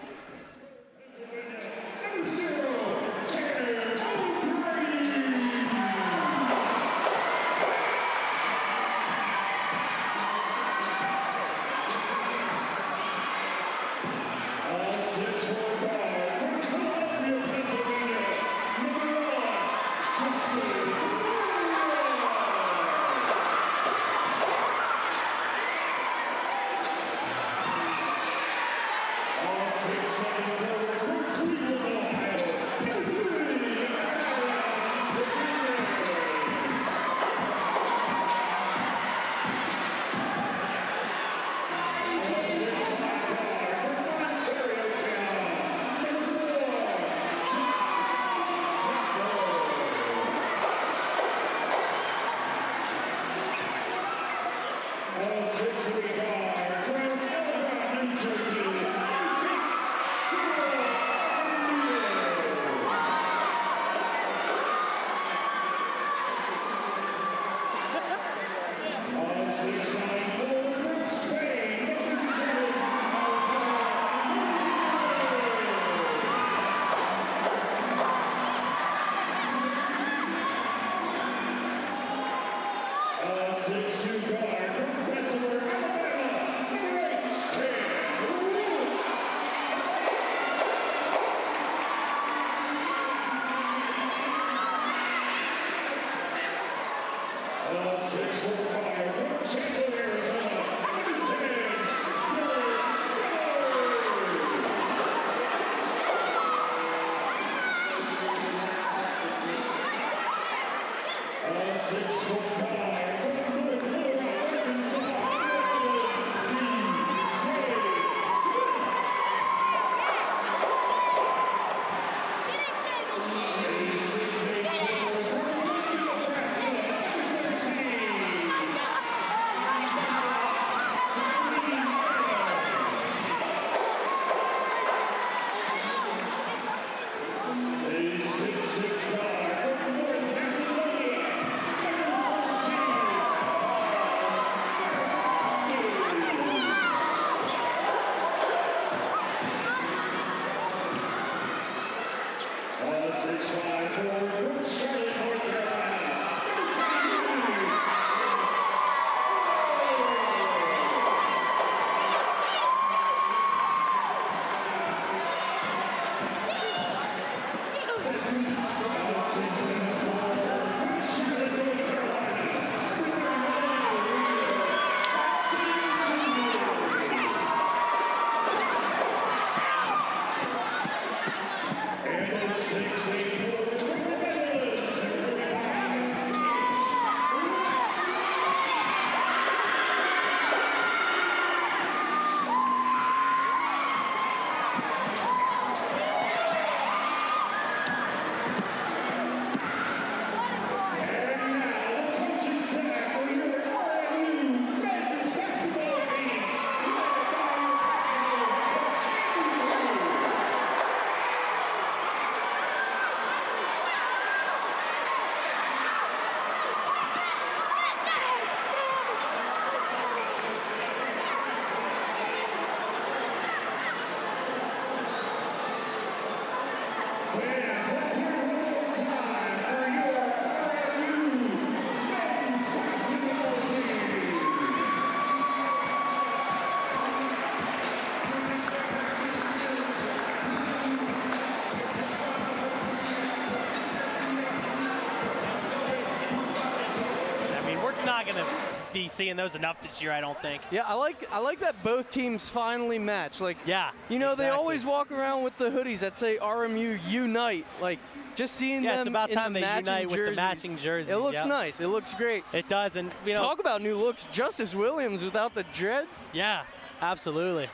B: Not going to be seeing those enough this year, I don't think.
C: Yeah, I like that both teams finally match. Like,
B: yeah,
C: you know,
B: exactly.
C: They always walk around with the hoodies that say RMU Unite. Like, just seeing them
B: it's about
C: in
B: time
C: the
B: they
C: matching
B: unite
C: jerseys.
B: with the matching jerseys.
C: It looks nice. It looks great.
B: It does, and you know,
C: talk about new looks. Justice Williams without the dreads.
B: Yeah, absolutely.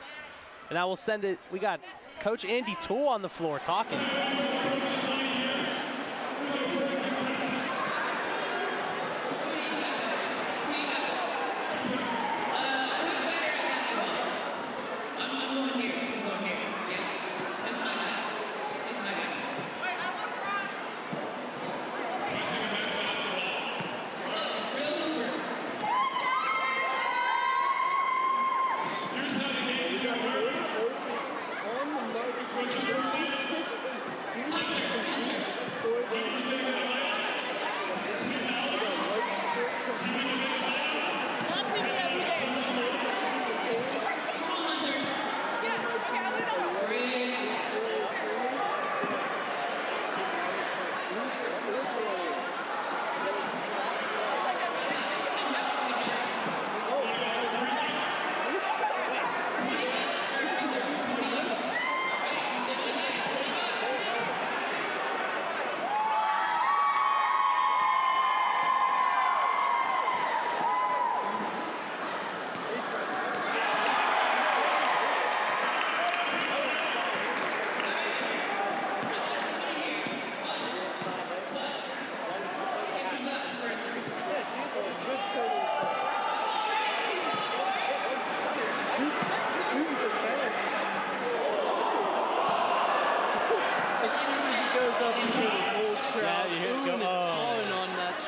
B: And I will send it. We got Coach Andy Toole on the floor talking.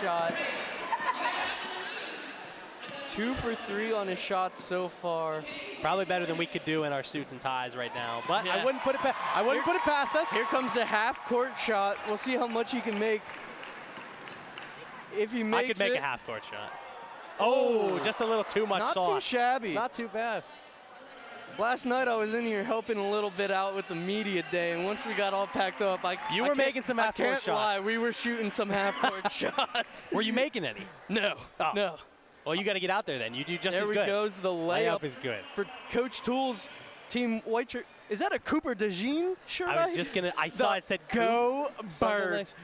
C: Shot. 2 for 3 on his shot so far.
B: Probably better than we could do in our suits and ties right now. But
C: yeah.
B: I wouldn't put it past us.
C: Here comes the half-court shot. We'll see how much he can make. If he makes it,
B: I could make a half-court shot. Oh, just a little too much sauce.
C: Not too shabby.
B: Not too bad.
C: Last night I was in here helping a little bit out with the media day, and once we got all packed up,
B: you were making some half-court shots.
C: I can't lie, we were shooting some half-court shots.
B: Were you making any?
C: No, no.
B: Well, you got to get out there then. You do just as good.
C: There goes the layup.
B: Is good
C: for Coach Toole's team white shirt. Is that a Cooper DeJean shirt?
B: I was just gonna. I saw it said
C: "Go Birds."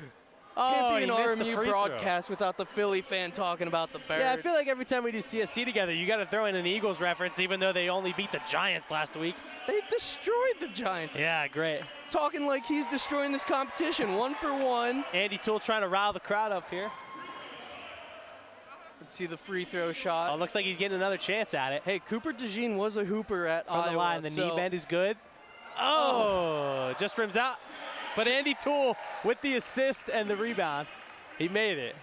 C: Can't be an RMU broadcast
B: throw.
C: Without the Philly fan talking about the Birds.
B: Yeah, I feel like every time we do CSC together, you got to throw in an Eagles reference, even though they only beat the Giants last week.
C: They destroyed the Giants.
B: Yeah, great.
C: Talking like he's destroying this competition, 1 for 1.
B: Andy Toole trying to rile the crowd up here.
C: Let's see the free throw shot.
B: Oh, looks like he's getting another chance at it.
C: Hey, Cooper DeJean was a hooper at Iowa.
B: From the line, the knee bend is good. Oh, just rims out. But Andy Toole with the assist and the rebound. He made it.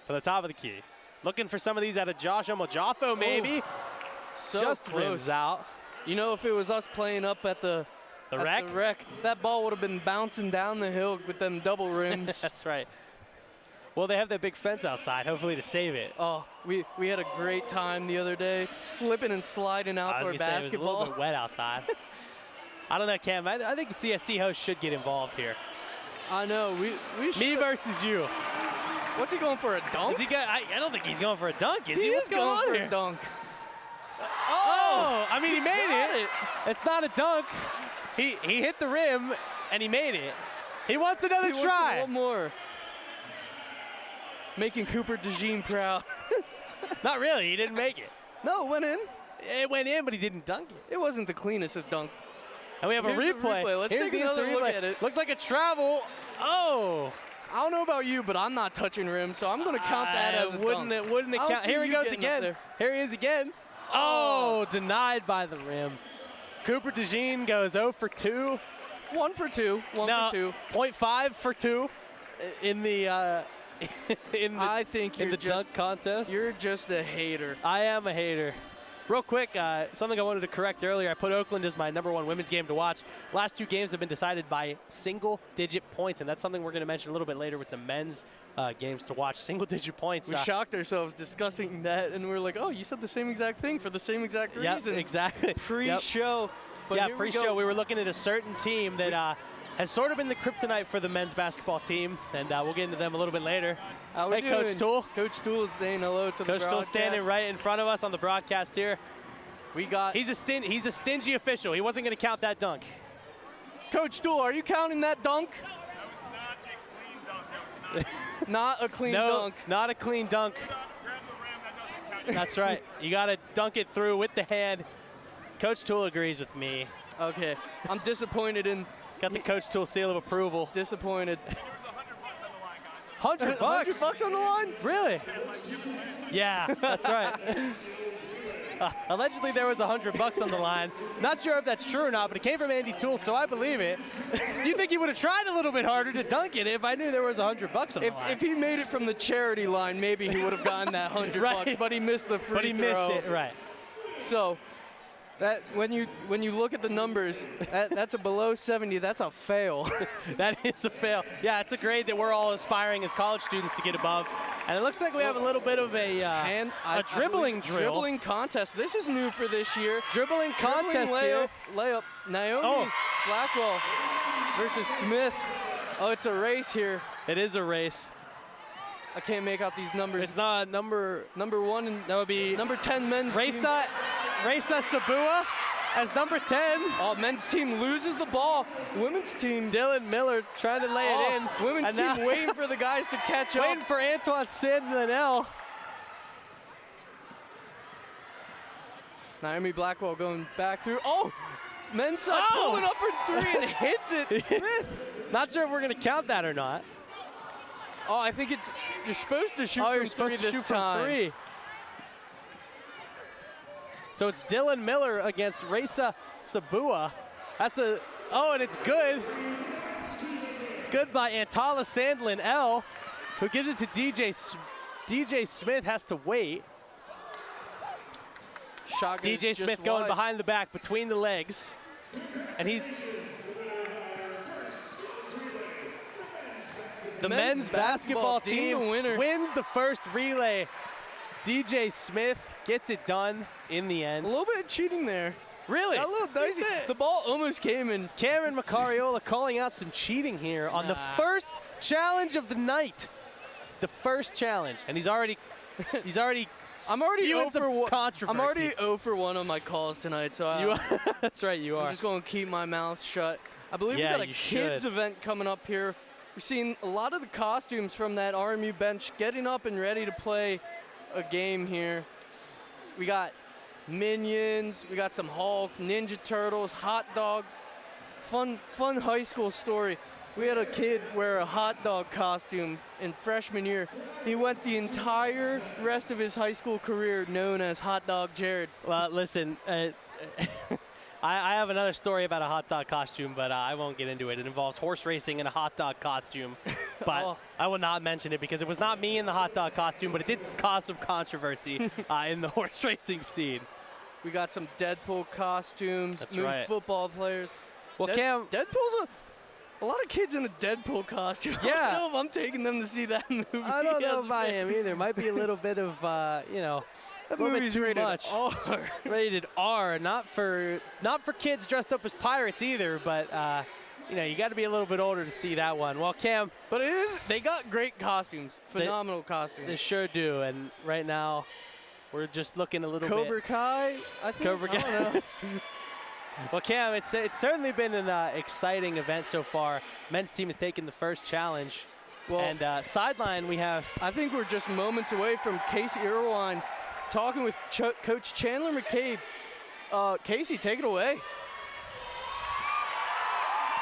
B: For the top of the key. Looking for some of these out of Josh Omojafo, maybe.
C: So
B: just
C: close.
B: rims out.
C: You know, if it was us playing up at the rec, that ball would have been bouncing down the hill with them double rims.
B: That's right. Well, they have that big fence outside, hopefully to save it.
C: Oh, we had a great time the other day, slipping and sliding outdoor basketball.
B: It was a little bit wet outside. I don't know, Cam. I think the CSC host should get involved here.
C: I know. We should.
B: Me versus you.
C: What's he going for, a dunk?
B: I don't think he's going for a dunk, is he?
C: He
B: What's
C: is going for
B: here?
C: a dunk.
B: Oh! I mean, he made
C: it.
B: It's not a dunk. He hit the rim, and he made it. He wants another try.
C: One more. Making Cooper DeJean proud.
B: Not really. He didn't make it.
C: No, it went in.
B: It went in, but he didn't dunk it.
C: It wasn't the cleanest of dunk.
B: And we have a
C: Here's the
B: replay.
C: replay. Let's take another look at it.
B: Looked like a travel. Oh!
C: I don't know about you, but I'm not touching rim, so I'm going to count that as a dunk.
B: It wouldn't
C: I don't
B: count.
C: see
B: Here he
C: you
B: goes
C: getting up
B: again.
C: there.
B: Here he is again. Oh, denied by the rim. Cooper DeJean goes 0 for 2.
C: 1 for 2. 1 for 2.
B: 0.5 for 2 in the
C: I think
B: in the dunk contest.
C: You're just a hater.
B: I am a hater. Real quick, something I wanted to correct earlier. I put Oakland as my #1 women's game to watch. Last 2 games have been decided by single-digit points, and that's something we're going to mention a little bit later with the men's games to watch. Single-digit points.
C: We shocked ourselves discussing that, and we're like, oh, you said the same exact thing for the same exact reason.
B: Yep, exactly.
C: Pre-show. But
B: yeah, pre-show. We were looking at a certain team that has sort of been the kryptonite for the men's basketball team, and we'll get into them a little bit later. Hey, Coach Toole.
C: Coach Toole is saying hello to the broadcast.
B: Coach Toole standing right in front of us on the broadcast here.
C: We got.
B: He's a stingy official. He wasn't going to count that dunk.
C: Coach Toole, are you counting that dunk? Not a clean dunk.
B: Not a clean dunk. That's right. You got to dunk it through with the hand. Coach Toole agrees with me.
C: Okay. I'm disappointed in.
B: Got the Coach Toole seal of approval.
C: Disappointed.
B: $100
C: $100 on the line?
B: Really? Yeah, that's right. Allegedly, there was $100 on the line. Not sure if that's true or not, but it came from Andy Toole, so I believe it. Do you think he would have tried a little bit harder to dunk it if I knew there was $100 on the line?
C: If he made it from the charity line, maybe he would have gotten that $100.
B: Right.
C: But he missed the free throw.
B: But he missed it, right.
C: So that when you look at the numbers, that's a below 70. That's a fail.
B: That is a fail. Yeah, it's a grade that we're all aspiring as college students to get above. And it looks like we have a little bit of a dribbling drill.
C: Dribbling contest. This is new for this year.
B: Dribbling contest
C: layup. Naomi Blackwell versus Smith. Oh, it's a race here.
B: It is a race.
C: I can't make out these numbers.
B: It's not number
C: 1, and
B: that would be
C: number 10 men's team.
B: Reisa Sabua as number 10.
C: Oh, men's team loses the ball. Women's team.
B: Dylan Miller trying to lay it in.
C: Women's team waiting for the guys to catch up.
B: Waiting for Antoine Sid-Linnell.
C: Naomi Blackwell going back through. Oh, men's side pulling up for 3 and hits it. Smith.
B: Not sure if we're going to count that or not.
C: Oh, I think you're supposed to shoot from 3 this time.
B: From 3. So it's Dylan Miller against Reisa Sabua. And it's good. It's good by Antala Sandlin-L, who gives it to DJ Smith has to wait. DJ Smith going behind the back, between the legs. And he's... The men's basketball team wins the first relay. DJ Smith gets it done in the end.
C: A little bit of cheating there.
B: Really?
C: A little dicey. The ball almost came in.
B: Cameron Macariola calling out some cheating here on the first challenge of the night. The first challenge. And he's already
C: I'm already 0 for 1.
B: Controversy.
C: I'm already 0 for 1 on my calls tonight, so
B: that's right, you are.
C: I'm just going to keep my mouth shut. I believe we got a kids event coming up here. We're seeing a lot of the costumes from that RMU bench getting up and ready to play a game here. We got Minions, we got some Hulk, Ninja Turtles, Hot Dog. Fun high school story. We had a kid wear a hot dog costume in freshman year. He went the entire rest of his high school career known as Hot Dog Jared.
B: Well, listen, I have another story about a hot dog costume, but I won't get into it. It involves horse racing in a hot dog costume, but I will not mention it because it was not me in the hot dog costume, but it did cause some controversy in the horse racing scene.
C: We got some Deadpool costumes,
B: That's right.
C: Football players.
B: Well, Cam,
C: Deadpool's a lot of kids in a Deadpool costume.
B: Yeah.
C: I don't know if I'm taking them to see that movie.
B: I don't know if I am either. Might be a little bit of,
C: That
B: little bit
C: movie's
B: too
C: rated
B: much.
C: R.
B: Rated R, not for kids dressed up as pirates either, but you know, you got to be a little bit older to see that one. Well, Cam,
C: But they got great costumes, phenomenal costumes.
B: they sure do, and right now we're just looking a little
C: Cobra
B: bit.
C: Kai, I think.
B: Cobra
C: I don't know.
B: Well, Cam, it's certainly been an exciting event so far. Men's team has taken the first challenge.
C: Well,
B: And sideline, we have
C: I think we're just moments away from Casey Irwine talking with Coach Chandler McCabe. Casey, take it away.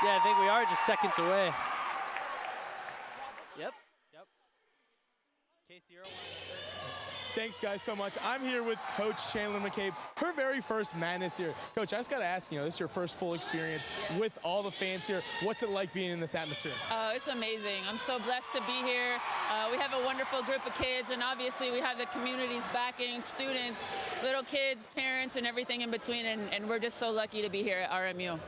B: I think we are just seconds away.
C: Yep.
B: Casey Irwine.
A: Thanks, guys, so much. I'm here with Coach Chandler McCabe, her very first Madness here. Coach, I just got to ask, this is your first full experience with all the fans here. What's it like being in this atmosphere?
F: It's amazing. I'm so blessed to be here. We have a wonderful group of kids, and obviously we have the community's backing, students, little kids, parents, and everything in between, and we're just so lucky to be here at RMU.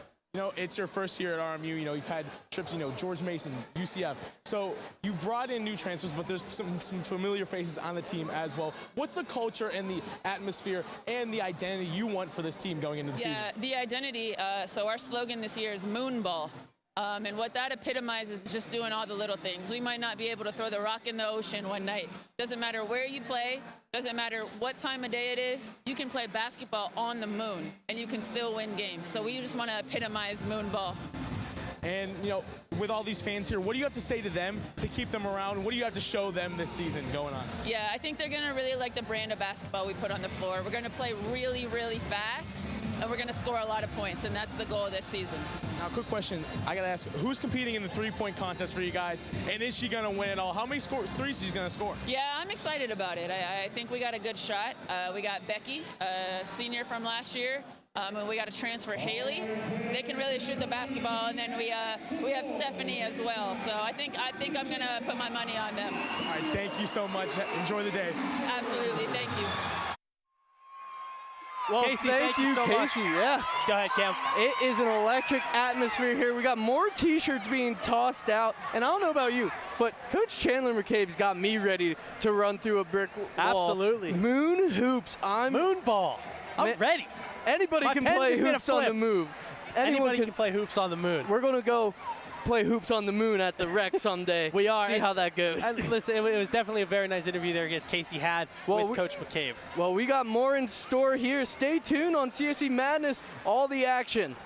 A: It's your first year at RMU. You've had trips, George Mason, UCF. So you've brought in new transfers, but there's some familiar faces on the team as well. What's the culture and the atmosphere and the identity you want for this team going into the season?
F: Yeah, the identity. So our slogan this year is Moonball. And what that epitomizes is just doing all the little things. We might not be able to throw the rock in the ocean one night. Doesn't matter where you play, doesn't matter what time of day it is, you can play basketball on the moon and you can still win games. So we just want to epitomize Moonball.
A: And, with all these fans here, what do you have to say to them to keep them around? What do you have to show them this season going on?
F: Yeah, I think they're going to really like the brand of basketball we put on the floor. We're going to play really, really fast, and we're going to score a lot of points, and that's the goal this season.
A: Now, quick question. I got to ask, who's competing in the three-point contest for you guys, and is she going to win it all? How many threes is she going to score?
F: Yeah, I'm excited about it. I think we got a good shot. We got Becky, a senior from last year. And we got to transfer Haley. They can really shoot the basketball, and then we have Stephanie as well. So I think I'm gonna put my money on them.
A: All right, thank you so much. Enjoy the day.
F: Absolutely, thank you.
C: Well,
B: Casey,
C: thank you,
B: so much.
C: Casey. Yeah.
B: Go ahead, Cam.
C: It is an electric atmosphere here. We got more T-shirts being tossed out, and I don't know about you, but Coach Chandler McCabe's got me ready to run through a brick wall.
B: Absolutely.
C: Moon hoops.
B: Moonball. I'm ready.
C: Anybody
B: My
C: can
B: pen's
C: play
B: just gonna
C: hoops on the
B: flip.
C: move.
B: Anybody can play hoops on the moon.
C: We're gonna go play hoops on the moon at the rec someday.
B: We are.
C: See how that goes.
B: And listen, it was definitely a very nice interview there against Casey had with Coach McCabe.
C: Well, we got more in store here. Stay tuned on CSE Madness. All the action.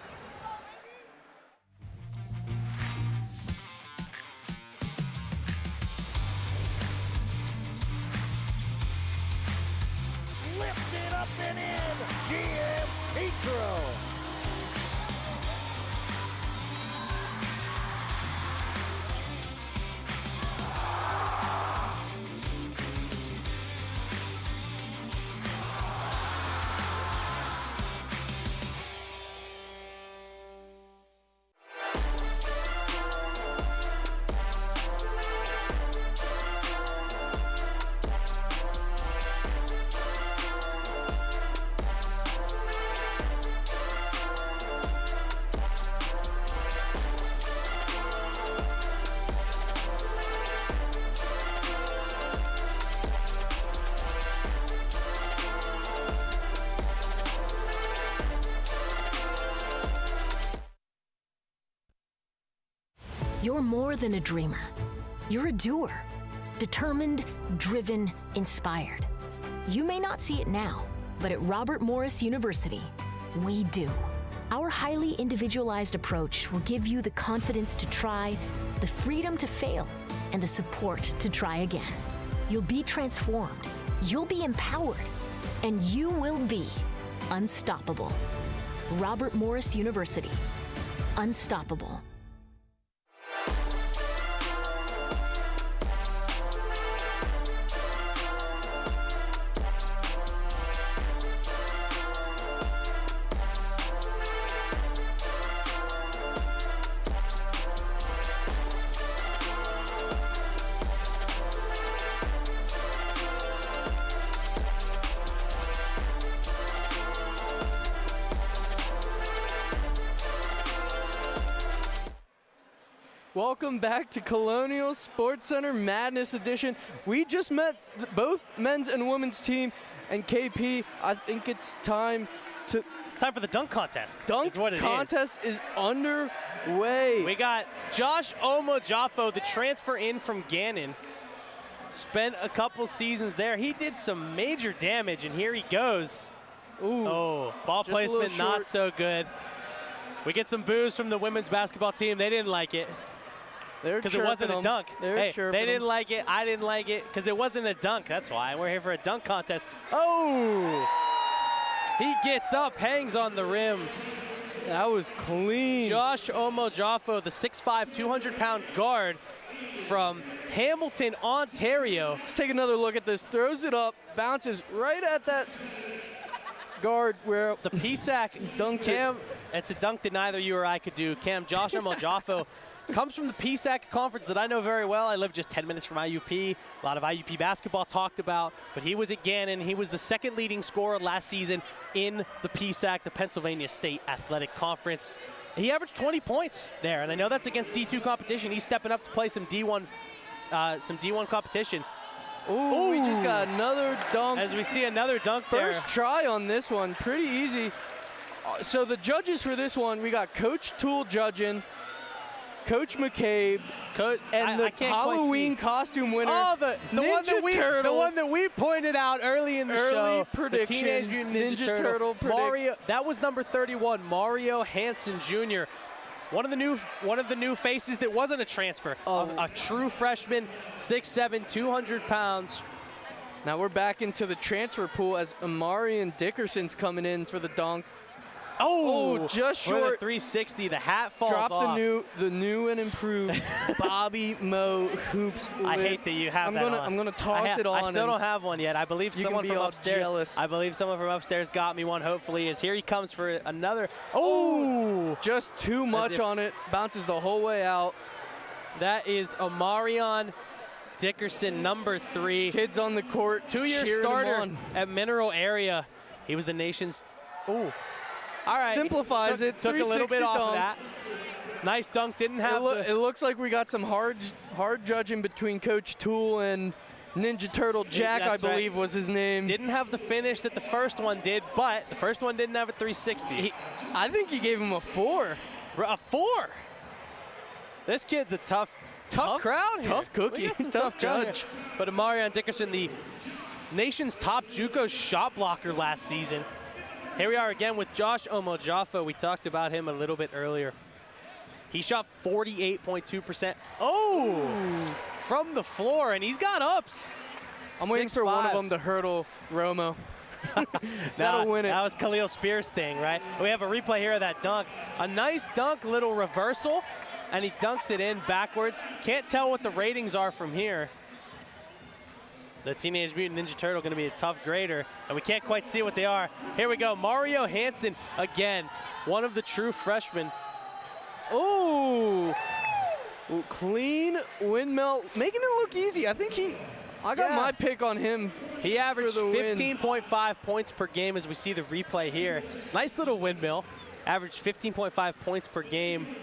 D: Lifted up and in, GM Petro.
E: You're more than a dreamer. You're a doer. Determined, driven, inspired. You may not see it now, but at Robert Morris University, we do. Our highly individualized approach will give you the confidence to try, the freedom to fail, and the support to try again. You'll be transformed, you'll be empowered, and you will be unstoppable. Robert Morris University, unstoppable.
C: Welcome back to Colonial Sports Center Madness Edition. We just met both men's and women's team, and KP, I think it's time to...
B: It's time for the dunk contest.
C: Dunk contest is underway.
B: We got Josh Omojaffo, the transfer in from Gannon. Spent a couple seasons there. He did some major damage, and here he goes.
C: Ooh,
B: oh, ball placement not so good. We get some boos from the women's basketball team. They didn't like it because it wasn't a dunk. Hey, they didn't like it. I didn't like it because it wasn't a dunk. That's why we're here for a dunk contest. Oh, he gets up, hangs on the rim.
C: That was clean.
B: Josh Omojaffo, the 6'5", 200-pound guard from Hamilton, Ontario.
C: Let's take another look at this. Throws it up, bounces right at that guard where
B: the PSAC
C: dunks
B: Cam, it's a dunk that neither you or I could do. Cam, Josh Omojaffo comes from the PSAC conference that I know very well. I live just 10 minutes from IUP. A lot of IUP basketball talked about, but he was at Gannon. He was the second leading scorer last season in the PSAC, the Pennsylvania State Athletic Conference. He averaged 20 points there, and I know that's against D2 competition. He's stepping up to play some D1 competition.
C: Ooh, we just got another dunk.
B: As we see another dunk there.
C: First try on this one, pretty easy. So the judges for this one, we got Coach Toole judging, Coach McCabe, and the Halloween costume winner,
B: the one that we pointed out early in the show.
C: Prediction,
B: the Teenage Mutant Ninja Turtle Mario. That was number 31, Mario Hansen Jr. One of the new faces that wasn't a transfer, a true freshman, 6'7", 200 pounds.
C: Now we're back into the transfer pool as Amarian Dickerson's coming in for the dunk. Oh, just short.
B: For the 360, the hat falls off.
C: Drop the new and improved Bobby Mo hoops.
B: I hate that you have that on.
C: I'm gonna toss it on.
B: I still don't have one yet. I believe someone from upstairs.
C: Jealous.
B: I believe someone from upstairs got me one. Hopefully, as here he comes for another. Oh,
C: just too much on it. Bounces the whole way out.
B: That is Amarian Dickerson, number 3.
C: Kids on the court.
B: 2-year starter at Mineral Area. He was the nation's. Ooh. All right.
C: Simplifies it.
B: Took a little bit off of that. Nice dunk. Didn't have
C: it looks like we got some hard judging between Coach Toole and Ninja Turtle Jack, I believe was his name.
B: Didn't have the finish that the first one did, but the first one didn't have a 360.
C: I think he gave him a 4.
B: A 4? This kid's a tough crowd here.
C: Tough cookie. Tough judge.
B: But Amarian Dickerson, the nation's top JUCO shot blocker last season. Here we are again with Josh Omojaffo. We talked about him a little bit earlier. He shot 48.2%. Oh, from the floor, and he's got ups.
C: I'm waiting for one of them to hurdle Romo. That'll win it.
B: That was Khalil Spears' thing, right? We have a replay here of that dunk. A nice dunk, little reversal, and he dunks it in backwards. Can't tell what the ratings are from here. The Teenage Mutant Ninja Turtle going to be a tough grader, and we can't quite see what they are. Here we go. Mario Hansen, again, one of the true freshmen.
C: Ooh, clean windmill, making it look easy. I think I got my pick on him.
B: He averaged 15.5 points per game as we see the replay here. Nice little windmill. Averaged 15.5 points per game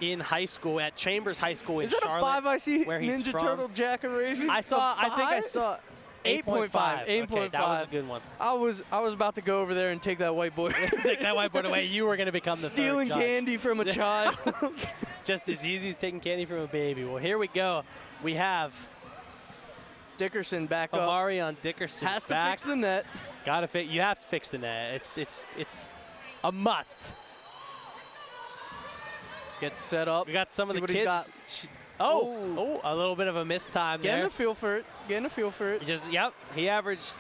B: in high school at Chambers High School in Charlotte.
C: Is that a 5 I see
B: where he's
C: Ninja
B: from.
C: Turtle Jack erasing?
B: I think I saw 8.5.
C: 8.5.
B: Okay, that was a good one.
C: I was about to go over there and take that whiteboard.
B: Take that whiteboard away. You were going to become the
C: stealing candy from a child.
B: Just as easy as taking candy from a baby. Well, here we go. We have
C: Dickerson back up.
B: Amarian Dickerson
C: has to
B: back.
C: fix the net.
B: Gotta fix. You have to fix the net. It's a must.
C: Get set up.
B: We got some of the kids. Oh, a little bit of a missed time there.
C: Getting a feel for it. Getting a feel for it.
B: He averaged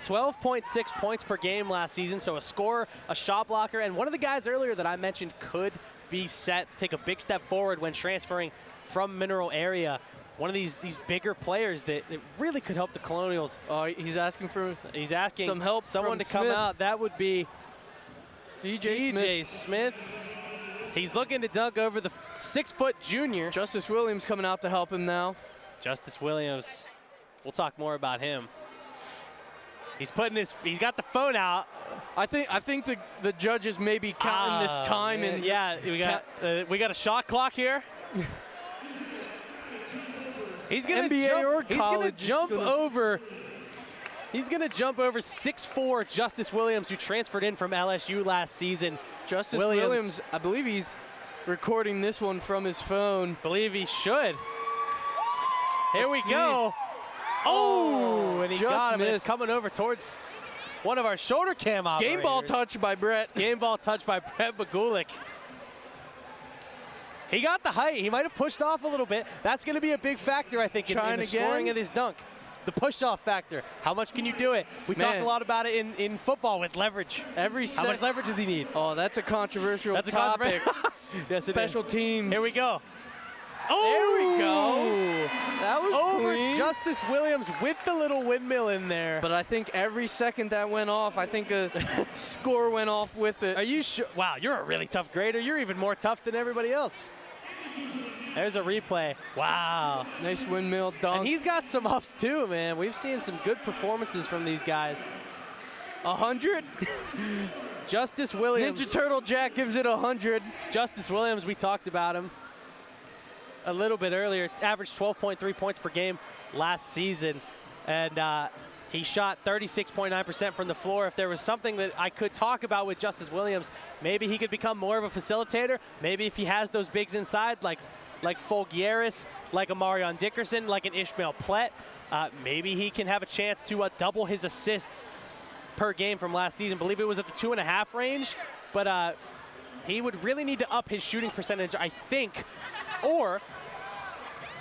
B: 12.6 points per game last season, so a scorer, a shot blocker, and one of the guys earlier that I mentioned could be set to take a big step forward when transferring from Mineral Area. One of these bigger players that really could help the Colonials.
C: He's asking some help.
B: Someone to come out. That would be DJ Smith. He's looking to dunk over the 6-foot junior.
C: Justice Williams coming out to help him now.
B: Justice Williams. We'll talk more about him. He's got the phone out.
C: I think the judges may be counting this time. And
B: yeah, we got a shot clock here. He's gonna jump over. He's gonna jump over 6'4" Justice Williams, who transferred in from LSU last season.
C: Justice Williams, I believe he's recording this one from his phone.
B: Believe he should. Here we go. Oh, and he got him. And it's coming over towards one of our shoulder cam operators.
C: Game ball touch by Brett.
B: Game ball touch by Brett Bagulik. He got the height. He might have pushed off a little bit. That's going to be a big factor, I think, in the scoring of this dunk. The push-off factor. How much can you do it? We talked a lot about it in football with leverage. How much leverage does he need?
C: Oh, that's a controversial topic.
B: Yes,
C: Special teams.
B: Here we go.
C: Oh, there we go. That was
B: over
C: clean.
B: Justice Williams with the little windmill in there.
C: But I think every second that went off, I think a score went off with it.
B: Are you sure? Wow, you're a really tough grader. You're even more tough than everybody else. There's a replay. Wow.
C: Nice windmill dunk.
B: And he's got some ups too, man. We've seen some good performances from these guys.
C: 100?
B: Justice Williams.
C: Ninja Turtle Jack gives it 100.
B: Justice Williams, we talked about him a little bit earlier. Averaged 12.3 points per game last season. And he shot 36.9% from the floor. If there was something that I could talk about with Justice Williams, maybe he could become more of a facilitator. Maybe if he has those bigs inside, like Folgieris, like a Marion Dickerson, like an Ishmael Plett, maybe he can have a chance to double his assists per game from last season. I believe it was at the 2.5 range, but he would really need to up his shooting percentage, I think, or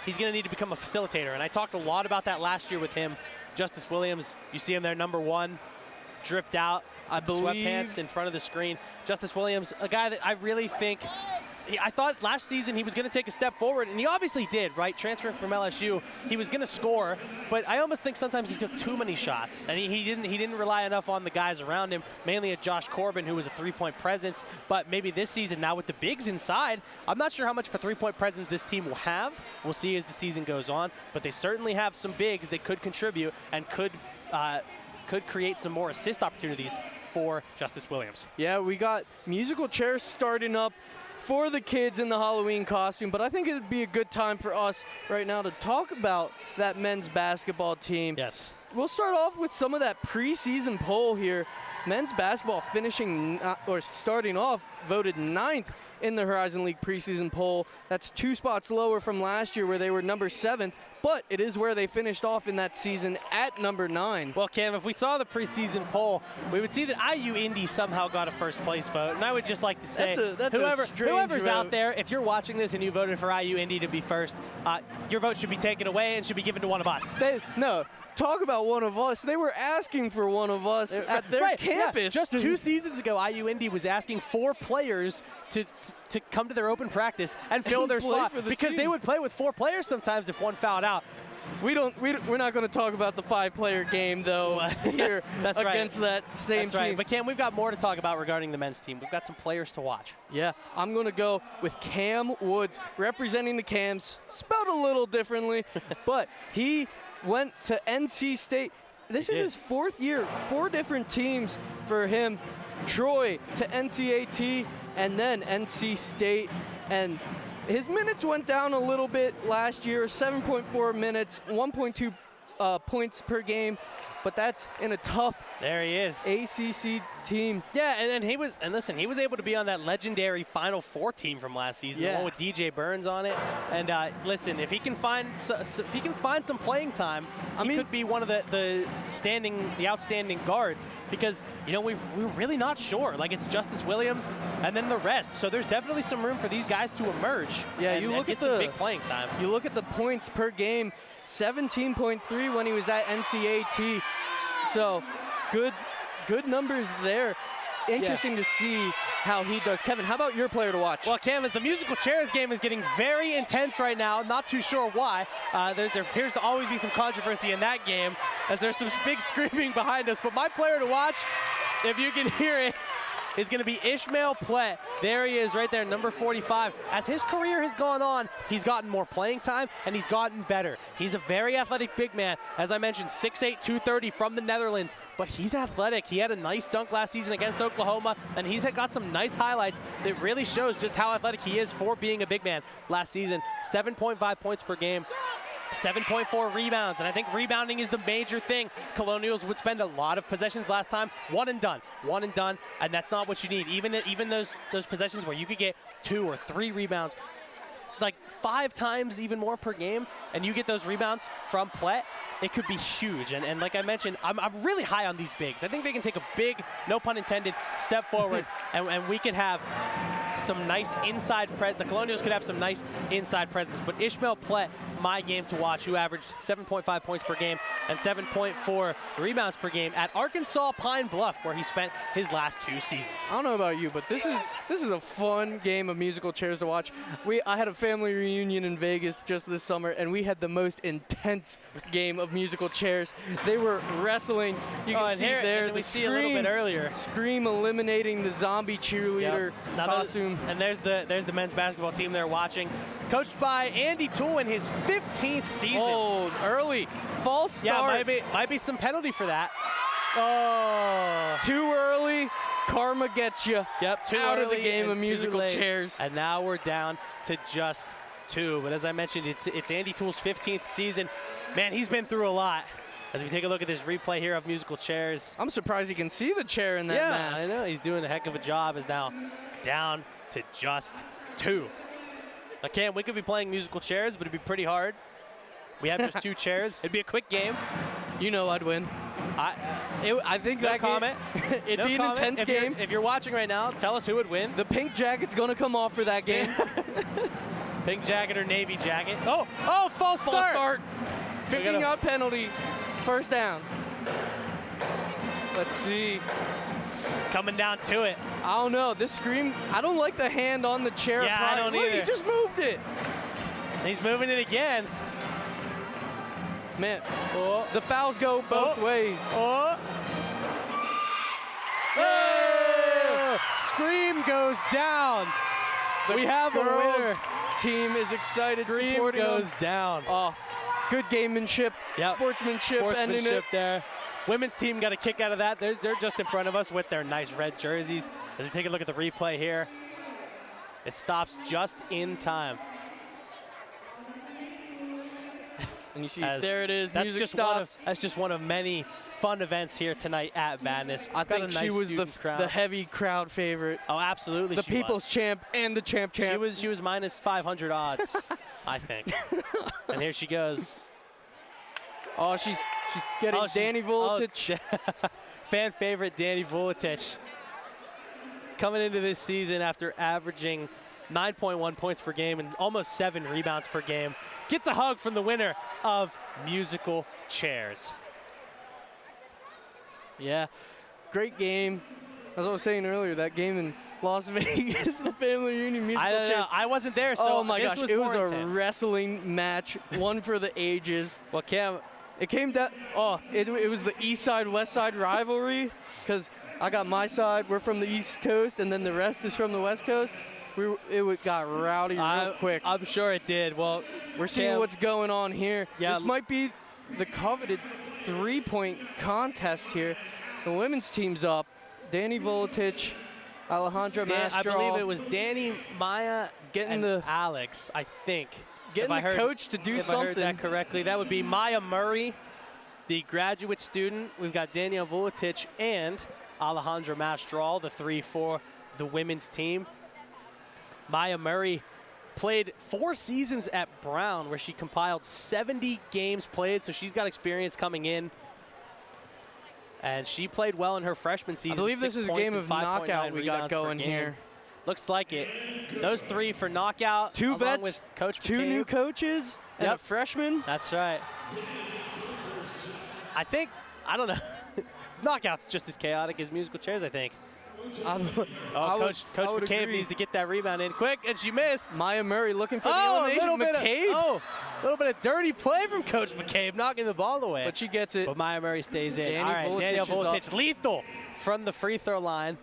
B: he's going to need to become a facilitator. And I talked a lot about that last year with him. Justice Williams, you see him there, number 1, dripped out, I believe, sweatpants in front of the screen. Justice Williams, a guy that I really think, I thought last season he was going to take a step forward, and he obviously did, right? Transferring from LSU, he was going to score, but I almost think sometimes he took too many shots, and he didn't rely enough on the guys around him, mainly at Josh Corbin, who was a three-point presence. But maybe this season, now with the bigs inside, I'm not sure how much of a three-point presence this team will have. We'll see as the season goes on, but they certainly have some bigs that could contribute and could create some more assist opportunities for Justice Williams.
C: Yeah, we got musical chairs starting up for the kids in the Halloween costume, but I think it would be a good time for us right now to talk about that men's basketball team.
B: Yes.
C: We'll start off with some of that preseason poll here. Men's basketball starting off, voted 9th in the Horizon League preseason poll. That's 2 spots lower from last year where they were number 7th, but it is where they finished off in that season at number 9.
B: Well, Cam, if we saw the preseason poll, we would see that IU Indy somehow got a first place vote. And I would just like to say, whoever's out there, if you're watching this and you voted for IU Indy to be first, your vote should be taken away and should be given to one of us.
C: No. Talk about one of us. They were asking for one of us at their campus.
B: Yeah. Just 2 seasons ago, IU Indy was asking 4 players to come to their open practice and fill their spot because they would play with 4 players sometimes if one fouled out.
C: We're not going to talk about the 5-player game though here
B: that's
C: against that same team.
B: Right. But Cam, we've got more to talk about regarding the men's team. We've got some players to watch.
C: Yeah, I'm going to go with Cam Woods representing the Cams, spelled a little differently, but he went to NC State. This is his 4th year, 4 different teams for him. Troy to NCAT and then NC State, and his minutes went down a little bit last year, 7.4 minutes, 1.2 points per game, but that's in a tough ACC team.
B: Yeah, and he was able to be on that legendary Final Four team from last season, the one with DJ Burns on it. And listen, if he can find some playing time, he could be one of the outstanding guards, because we're really not sure. Like, it's Justice Williams and then the rest. So there's definitely some room for these guys to emerge.
C: Yeah,
B: and get some big playing time.
C: You look at the points per game, 17.3 when he was at NCAT. So good numbers there. Interesting to see how he does. Kevin, how about your player to watch?
B: Well, Cam, as the musical chairs game is getting very intense right now, not too sure why. There appears to always be some controversy in that game, as there's some big screaming behind us. But my player to watch, if you can hear it, is going to be Ishmael Plett. There he is right there, number 45. As his career has gone on, he's gotten more playing time and he's gotten better. He's a very athletic big man. As I mentioned, 6'8", 230 from the Netherlands, but he's athletic. He had a nice dunk last season against Oklahoma, and he's got some nice highlights that really shows just how athletic he is for being a big man. Last season, 7.5 points per game. 7.4 rebounds, and I think rebounding is the major thing. Colonials would spend a lot of possessions last time, one and done, and that's not what you need. Even those possessions where you could get 2 or 3 rebounds, like 5 times even more per game, and you get those rebounds from Plett, it could be huge. And like I mentioned, I'm really high on these bigs. I think they can take a big, no pun intended, step forward, and we could have some nice inside the Colonials could have some nice inside presence. But Ishmael Plett, my game to watch, who averaged 7.5 points per game and 7.4 rebounds per game at Arkansas Pine Bluff, where he spent his last 2 seasons.
C: I don't know about you, but this is a fun game of musical chairs to watch. I had a family reunion in Vegas just this summer, and we had the most intense game of musical chairs. They were wrestling. You can see there
B: we see a little bit earlier.
C: Scream eliminating the zombie cheerleader costume.
B: And there's the men's basketball team there watching, coached by Andy Toole in his 15th season.
C: Oh, early false start.
B: Yeah, might be some penalty for that. Oh,
C: too early. Karma gets you.
B: Yep, too
C: out
B: early
C: of the game of
B: and
C: musical chairs.
B: And now we're down to just 2. But as I mentioned, it's Andy Toole's 15th season. Man, he's been through a lot. As we take a look at this replay here of musical chairs.
C: I'm surprised he can see the chair in that mask.
B: I know, he's doing a heck of a job. Is now down to just 2. Now, Cam, we could be playing musical chairs, but it'd be pretty hard. We have just 2 chairs. It'd be a quick game.
C: You know I'd win. I think
B: no
C: that
B: comment.
C: It'd be an intense game.
B: If you're watching right now, tell us who would win.
C: The pink jacket's going to come off for that game.
B: Pink jacket or navy jacket. Oh, false start.
C: 15-yard penalty. First down. Let's see.
B: Coming down to it.
C: I don't know. This scream, I don't like the hand on the chair.
B: Yeah, I don't either.
C: He just moved it.
B: He's moving it again.
C: Man, the fouls go both ways.
B: Scream goes down. We have a winner.
C: Team is excited.
B: Scream goes down.
C: Oh, good gamemanship, sportsmanship ending it.
B: There. Women's team got a kick out of that. They're just in front of us with their nice red jerseys. As we take a look at the replay here, it stops just in time.
C: And you see, there it is. Music stops.
B: That's just one of many fun events here tonight at Madness.
C: I think she was the heavy crowd favorite.
B: Oh, absolutely.
C: The people's champ and the champ.
B: She was minus 500 odds, I think. And here she goes.
C: Oh, she's getting Danny Vuletic.
B: Fan favorite Danny Vuletic. Coming into this season after averaging 9.1 points per game and almost 7 rebounds per game. Gets a hug from the winner of musical chairs.
C: Yeah, great game. As I was saying earlier, that game in Las Vegas, the family reunion musical chairs.
B: I wasn't there, so
C: oh my gosh, it was a
B: intense.
C: wrestling match, one for the ages.
B: Well, Cam,
C: it came down. Oh, it was the East Side West Side rivalry, because I got my side. We're from the East Coast, and then the rest is from the West Coast. It got rowdy real quick.
B: I'm sure it did. Well,
C: we're seeing what's going on here.
B: Yeah.
C: This might be the coveted 3-point contest here. The women's team's up. Danny Vuletic, Alejandra Mastro.
B: I believe it was Danny, Maya, and Alex, I think.
C: Getting the coach to do something.
B: If I heard that correctly, that would be Maya Murray, the graduate student. We've got Danielle Vuletic and Alejandra Mastral, the 3 for the women's team. Maya Murray played 4 seasons at Brown, where she compiled 70 games played, so she's got experience coming in. And she played well in her freshman season.
C: I believe this is a game of knockout we got going here.
B: Looks like it. Those 3 for knockout.
C: 2 vets,
B: with Coach
C: 2
B: McCabe.
C: new coaches, and a freshman.
B: That's right. I don't know. Knockout's just as chaotic as musical chairs, I think. Coach McCabe needs to get that rebound in quick, and she missed.
C: Maya Murray looking for the elimination.
B: A little bit of dirty play from Coach McCabe, knocking the ball away.
C: But she gets it.
B: But Maya Murray stays in.
C: Danny
B: All right,
C: Vuletic
B: Danielle Vuletic, lethal from the free throw line.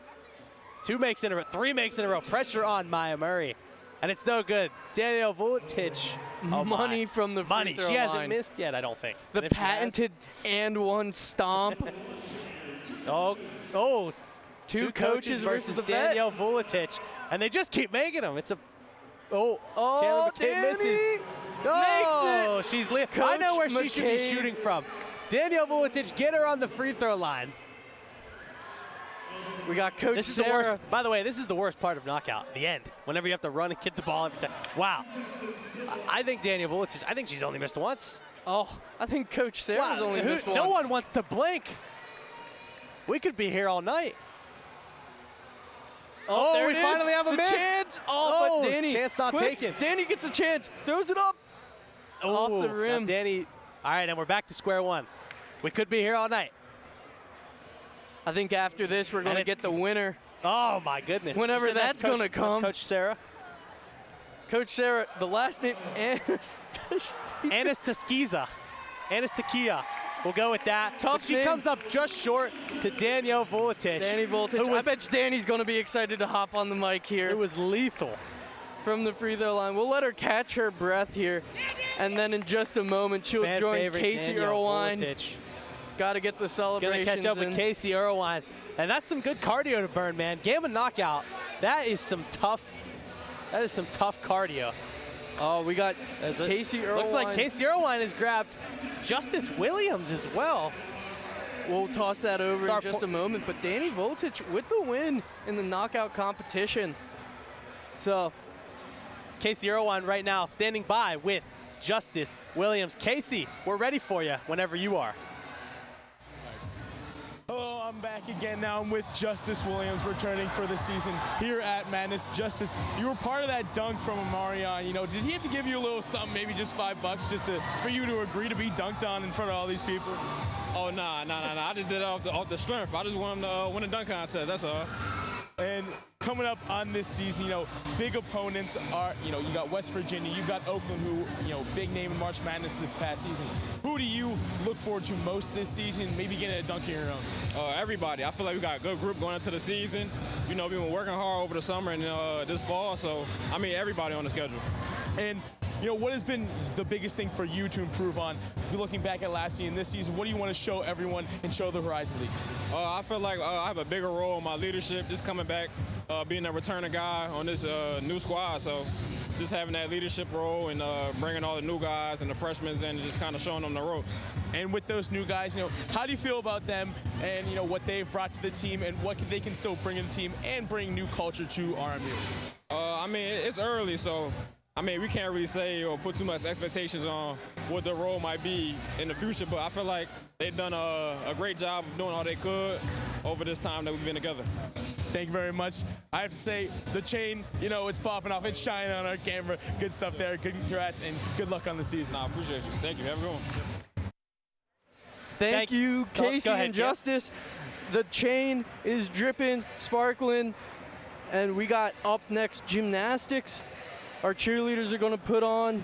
B: 2 makes in a row, 3 makes in a row. Pressure on Maya Murray. And it's no good. Danielle Vuletic. Oh,
C: money from the free throw
B: She hasn't
C: line.
B: missed yet, I don't think.
C: The patented and one stomp. Two coaches versus the
B: Danielle Vuletic. And they just keep making them. It's a Chandler McCabe
C: Danny
B: misses. Oh, she's I know where she should be
C: McCabe.
B: shooting from. Danielle Vuletic, get her on the free throw line.
C: We got Coach
B: This is the
C: Sarah.
B: worst. By the way, this is the worst part of knockout, the end. Whenever you have to run and get the ball every time. Wow. I think Danielle Vuletic, I think she's only missed once.
C: Oh, I think Coach Sarah's only missed once.
B: No one wants to blink. We could be here all night.
C: Oh, there
B: we
C: it is.
B: finally have a
C: the
B: miss.
C: chance. Oh, but Danny.
B: Chance not
C: quick.
B: taken.
C: Danny gets a chance. Throws it up. Off the
B: Now
C: rim.
B: Danny. All right, and we're back to square one. We could be here all night.
C: I think after this, we're going to get the winner.
B: Oh, my goodness.
C: Whenever
B: You said
C: that's gonna come.
B: Coach Sarah.
C: Coach Sarah, the last name,
B: Anastaskiza. We'll go with that.
C: Tough
B: But she
C: name.
B: comes up just short to Danielle Vuletic.
C: Danny Voltage. I bet Danny's going to be excited to hop on the mic here.
B: It was lethal.
C: From the free throw line. We'll let her catch her breath here. And then in just a moment, she'll
B: Fan
C: join
B: favorite
C: Casey
B: Danielle
C: Irwine.
B: Vuletic.
C: Got to get the
B: Gonna
C: celebrations
B: catch up
C: in.
B: with Casey Irwine. And that's some good cardio to burn, man. Gamma knockout. That is some tough cardio.
C: Oh, we got Casey Irwine.
B: Looks like Casey Irwine has grabbed Justice Williams as well.
C: We'll toss that over in just a moment. But Danny Voltage with the win in the knockout competition. So,
B: Casey Irwine right now standing by with Justice Williams. Casey, we're ready for you whenever you are.
A: Oh, I'm back again now. I'm with Justice Williams returning for the season here at Madness. Justice, you were part of that dunk from Amarion. You know, did he have to give you a little something, maybe just $5 just for you to agree to be dunked on in front of all these people?
G: Oh, nah. I just did it off the strength. I just want him to win a dunk contest, that's all.
A: And coming up on this season, you know, big opponents are, you know, you got West Virginia, you got Oakland, who, you know, big name in March Madness this past season. Who do you look forward to most this season, maybe getting a dunk of your own?
G: Everybody. I feel like we got a good group going into the season. You know, we've been working hard over the summer and this fall, so, I mean, everybody on the schedule.
A: And, you know, what has been the biggest thing for you to improve on? You're looking back at last season, this season, what do you want to show everyone and show the Horizon League?
G: I feel like I have a bigger role in my leadership, just coming back, being a returning guy on this new squad. So just having that leadership role and bringing all the new guys and the freshmen in and just kind of showing them the ropes.
A: And with those new guys, you know, how do you feel about them and, you know, what they've brought to the team and what they can still bring in the team and bring new culture to RMU?
G: I mean, it's early, so I mean, we can't really say or put too much expectations on what the role might be in the future, but I feel like they've done a great job of doing all they could over this time that we've been together.
A: Thank you very much. I have to say, the chain, you know, it's popping off. It's shining on our camera. Good stuff there. Good congrats, and good luck on the season.
G: I appreciate you. Thank you. Have a good one.
C: thank you, Casey
B: Go ahead,
C: and Justice. The chain is dripping, sparkling, and we got up next gymnastics. Our cheerleaders are going to put on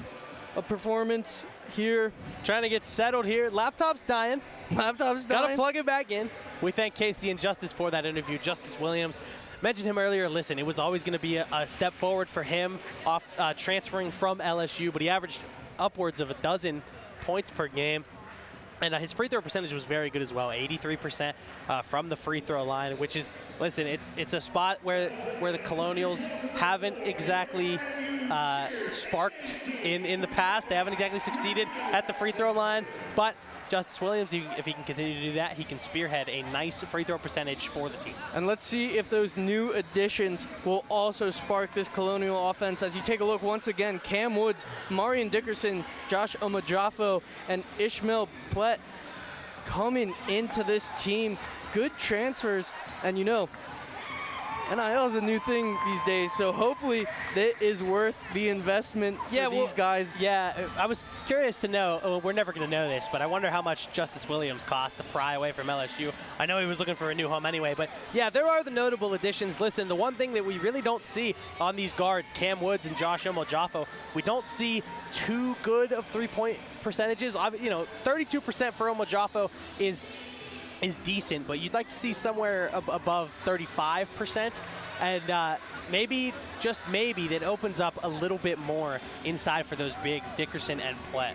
C: a performance here.
B: Trying to get settled here. Laptop's dying.
C: Laptop's
B: Gotta
C: dying.
B: plug it back in. We thank Casey and Justice for that interview. Justice Williams, mentioned him earlier. Listen, it was always going to be a step forward for him off transferring from LSU, but he averaged upwards of 12 points per game. And his free throw percentage was very good as well, 83% from the free throw line, which is, listen, it's a spot where the Colonials haven't exactly sparked in the past. They haven't exactly succeeded at the free throw line, but Justice Williams, if he can continue to do that, he can spearhead a nice free throw percentage for the team.
C: And let's see if those new additions will also spark this Colonial offense. As you take a look once again, Cam Woods, Marion Dickerson, Josh Omajafo, and Ishmael Plett coming into this team. Good transfers, and you know, NIL is a new thing these days, so hopefully that is worth the investment for these guys.
B: Yeah, I was curious to know, we're never going to know this, but I wonder how much Justice Williams cost to pry away from LSU. I know he was looking for a new home anyway, but yeah, there are the notable additions. Listen, the one thing that we really don't see on these guards, Cam Woods and Josh Omojafo, we don't see too good of three-point percentages. You know, 32% for Omojafo is decent, but you'd like to see somewhere above 35%. And maybe, just maybe, that opens up a little bit more inside for those bigs, Dickerson and Plett.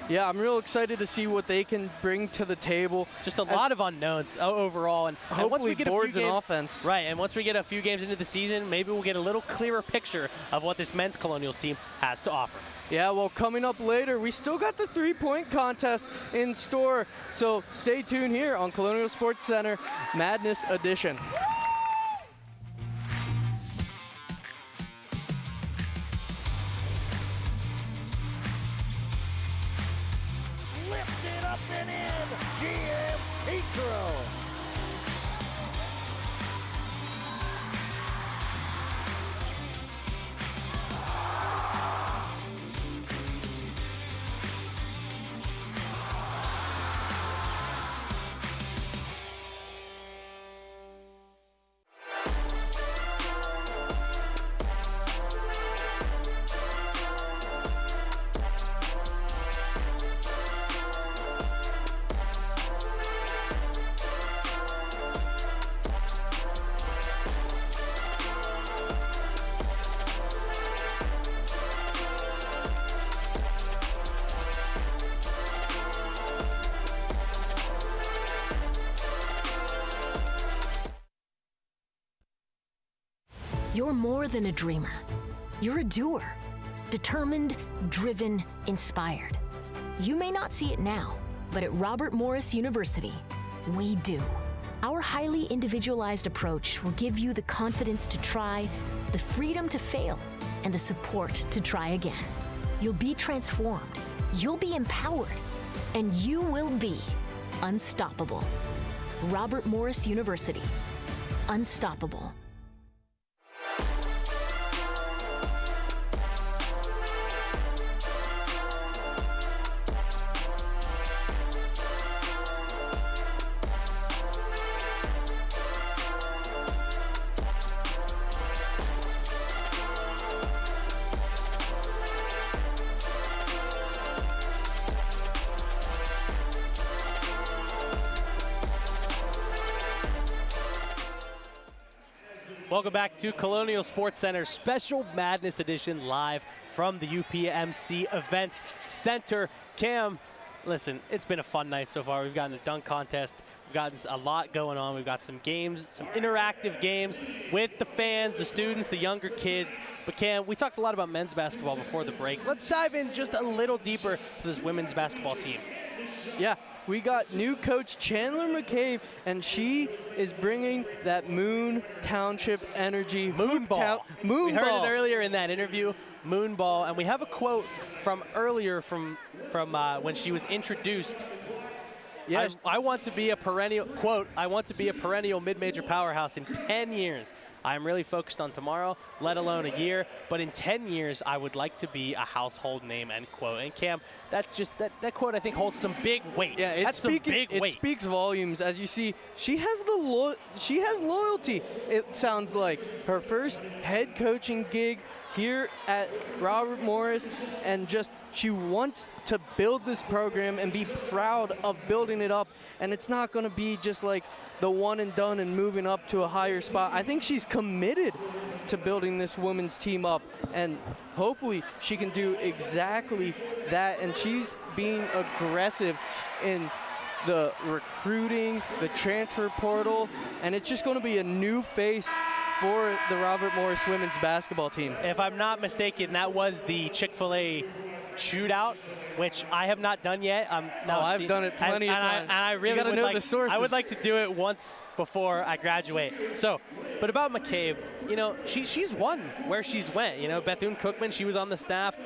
C: Yeah, I'm real excited to see what they can bring to the table.
B: Just a lot of unknowns overall. And once we get
C: boards
B: a few
C: and
B: games,
C: offense.
B: Right, and once we get a few games into the season, maybe we'll get a little clearer picture of what this men's Colonials team has to offer.
C: Yeah, well, coming up later, we still got the three-point contest in store. So stay tuned here on Colonial Sports Center Madness Edition.
D: Lifted up and in, GM Petro.
E: You're more than a dreamer. You're a doer. Determined, driven, inspired. You may not see it now, but at Robert Morris University, we do. Our highly individualized approach will give you the confidence to try, the freedom to fail, and the support to try again. You'll be transformed, you'll be empowered, and you will be unstoppable. Robert Morris University, unstoppable.
B: Welcome back to Colonial Sports Center Special Madness Edition live from the UPMC Events Center. Cam, listen, it's been a fun night so far. We've gotten a dunk contest. We've gotten a lot going on. We've got some games, some interactive games with the fans, the students, the younger kids. But Cam, we talked a lot about men's basketball before the break. Let's dive in just a little deeper to this women's basketball team.
C: Yeah, we got new coach Chandler McCabe, and she is bringing that Moon Township energy.
B: Moonball.
C: Moonball.
B: We heard it earlier in that interview, Moonball, and we have a quote from earlier from when she was introduced.
C: Yeah,
B: I want to be a perennial, quote, I want to be a perennial mid-major powerhouse in 10 years. I'm really focused on tomorrow, let alone a year, but in 10 years, I would like to be a household name, end quote. And Cam, that's just, that quote I think holds some big weight.
C: Yeah,
B: that's some big weight.
C: It speaks volumes. As you see, she has loyalty. It sounds like her first head coaching gig here at Robert Morris, and just she wants to build this program and be proud of building it up. And it's not going to be just like the one and done and moving up to a higher spot. I think she's committed to building this women's team up, and hopefully she can do exactly that. And she's being aggressive in the recruiting, the transfer portal, and it's just going to be a new face for the Robert Morris women's basketball team.
B: If I'm not mistaken, that was the Chick-fil-A shootout, which I have not done yet.
C: I've done it plenty of times.
B: And I really
C: would like, the sources.
B: I would like to do it once before I graduate. So, but about McCabe, you know, she's won where she's went. You know, Bethune-Cookman, she was on the staff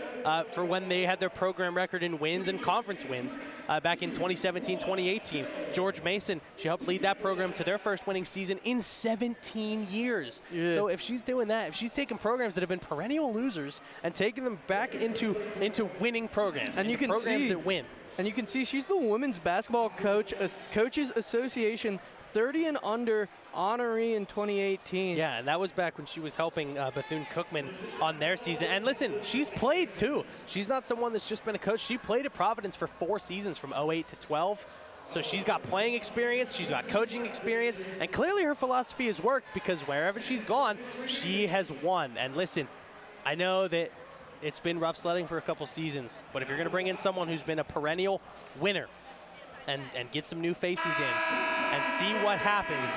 B: for when they had their program record in wins and conference wins back in 2017, 2018. George Mason, she helped lead that program to their first winning season in 17 years. Yeah. So if she's doing that, if she's taking programs that have been perennial losers and taking them back into winning programs,
C: and you can
B: programs that win.
C: And you can see she's the Women's Basketball Coaches Association 30 and under honoree in 2018.
B: Yeah, and that was back when she was helping Bethune-Cookman on their season. And listen, she's played too. She's not someone that's just been a coach. She played at Providence for 4 seasons from 08 to 12. So she's got playing experience, she's got coaching experience, and clearly her philosophy has worked because wherever she's gone, she has won. And listen, I know that it's been rough sledding for a couple seasons, but if you're going to bring in someone who's been a perennial winner and get some new faces in and see what happens,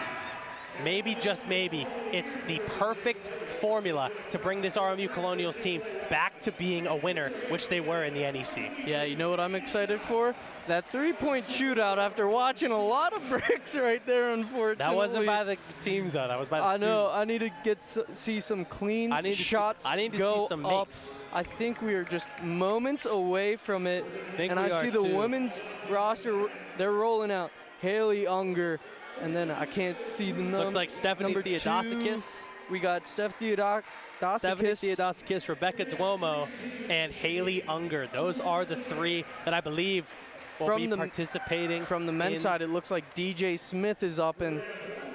B: maybe, just maybe, it's the perfect formula to bring this RMU Colonials team back to being a winner, which they were in the NEC.
C: Yeah, you know what I'm excited for? That three-point shootout after watching a lot of bricks right there, unfortunately.
B: That wasn't by the teams, though. That was by the
C: I know.
B: students.
C: I need to see some clean shots
B: I need to
C: go
B: see some
C: up.
B: makes.
C: I think we are just moments away from it. And I see the women's roster, they're rolling out Haley Unger, and then I can't see the number.
B: Looks like Stephanie
C: number
B: Theodosikis.
C: We got Stephanie
B: Theodosikis, Rebecca Duomo, and Haley Unger. Those are the three that I believe will be participating.
C: From the men's side, it looks like DJ Smith is up and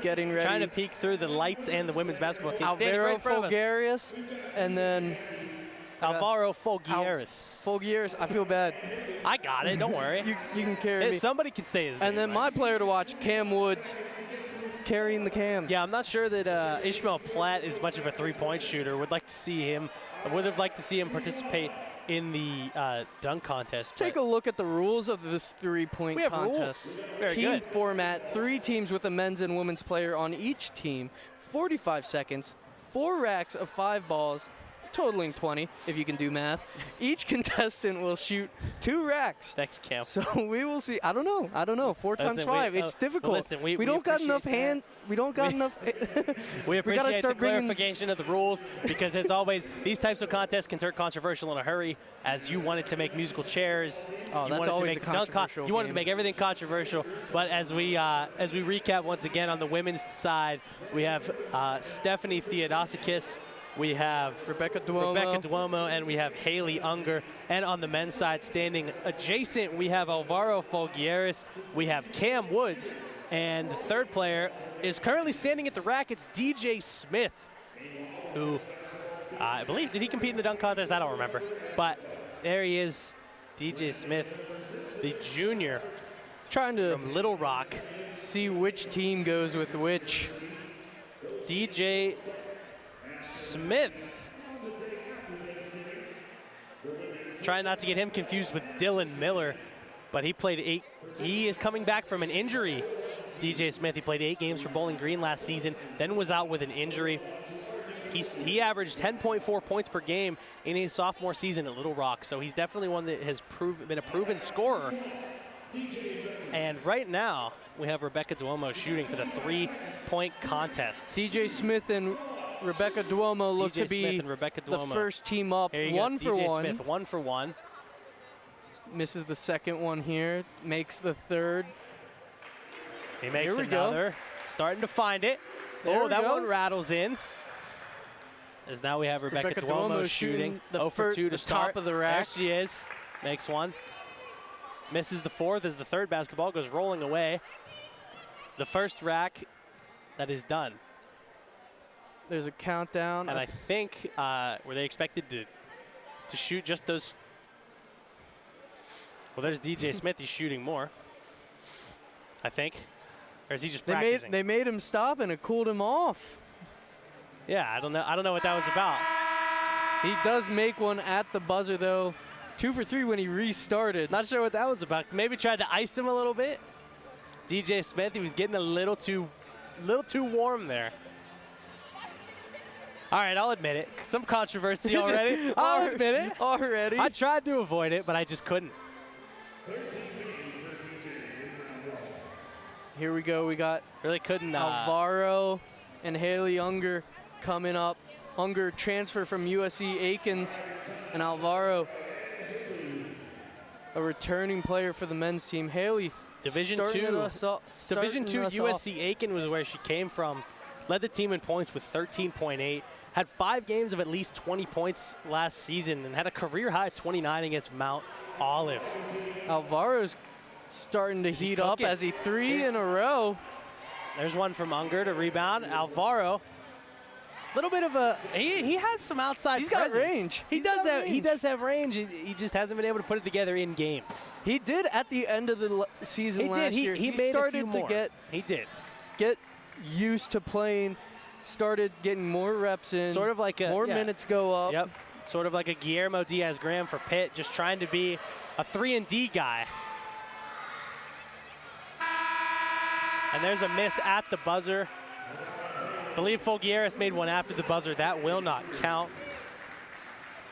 C: getting ready.
B: Trying to peek through the lights and the women's basketball team.
C: Alvaro Folgueras, and then
B: Alvaro Folgueras.
C: Folgueras, I feel bad.
B: I got it, don't worry.
C: You can carry me.
B: Somebody can say his name.
C: And then my player to watch, Cam Woods, carrying the cams.
B: Yeah, I'm not sure that Ishmael Platt is much of a three-point shooter. Would like to see him. I would have liked to see him participate in the dunk contest.
C: Let's take a look at the rules of this three-point contest.
B: Rules. Very
C: team
B: good.
C: format, 3 teams with a men's and women's player on each team, 45 seconds, 4 racks of 5 balls, totaling 20, if you can do math. Each contestant will shoot 2 racks.
B: Thanks, Cam.
C: So we will see. I don't know. 4 times 5. It's difficult.
B: Listen,
C: we don't got enough hand. We don't got enough.
B: We appreciate
C: gotta start
B: the clarification of the rules because, as always, these types of contests can turn controversial in a hurry. As you wanted to make musical chairs,
C: oh, that's always a controversial.
B: You wanted to make everything controversial. But as we recap once again on the women's side, we have Stephanie Theodosikis. We have
C: Rebecca Duomo,
B: and we have Haley Unger. And on the men's side, standing adjacent, we have Alvaro Folgueras. We have Cam Woods. And the third player is currently standing at the rack. It's DJ Smith, who I believe, did he compete in the dunk contest? I don't remember. But there he is, DJ Smith, the junior
C: trying to
B: from Little Rock.
C: See which team goes with which.
B: DJ Smith. Trying not to get him confused with Dylan Miller, but he is coming back from an injury. DJ Smith, he played 8 games for Bowling Green last season, then was out with an injury. He averaged 10.4 points per game in his sophomore season at Little Rock, so he's definitely one that has been a proven scorer. And right now, we have Rebecca Duomo shooting for the 3-point contest.
C: DJ Smith and Rebecca Duomo look to be the first team up. 1 for 1.
B: DJ Smith, 1 for 1.
C: Misses the second one here, makes the third.
B: He makes another. Starting to find it. Oh, that one rattles in. As now we have Rebecca Duomo shooting.
C: The
B: 0 for 2 to start.
C: Top of the rack.
B: There she is. Makes one. Misses the fourth as the third basketball goes rolling away. The first rack that is done.
C: There's a countdown.
B: And I think, were they expected to shoot just those? Well, there's DJ Smith. He's shooting more, I think. Or is he just practicing?
C: They made him stop and it cooled him off.
B: Yeah, I don't know what that was about.
C: He does make one at the buzzer, though. 2 for 3 when he restarted.
B: Not sure what that was about. Maybe tried to ice him a little bit. DJ Smith, he was getting a little too warm there. All right, I'll admit it. Some controversy already. I'll admit it.
C: Already.
B: I tried to avoid it, but I just couldn't.
C: Here we go. We got
B: really couldn't.
C: Alvaro and Haley Unger coming up. Unger transfer from USC Aikens, and Alvaro, a returning player for the men's team. Haley,
B: Division II USC Aiken was where she came from. Led the team in points with 13.8. Had 5 games of at least 20 points last season and had a career high 29 against Mount Olive.
C: Alvaro's starting to heat up as he 3 in a row.
B: There's one from Unger to rebound. Alvaro little bit of a he has some outside
C: He's got
B: presence.
C: range.
B: He does have range. He just hasn't been able to put it together in games.
C: He did at the end of the season last year.
B: He made
C: started
B: a few more.
C: to get used to playing, started getting more reps in.
B: Sort of like a
C: more minutes go up.
B: Yep. Sort of like a Guillermo Diaz-Graham for Pitt, just trying to be a 3-and-D guy. And there's a miss at the buzzer. I believe Folgueras made one after the buzzer. That will not count.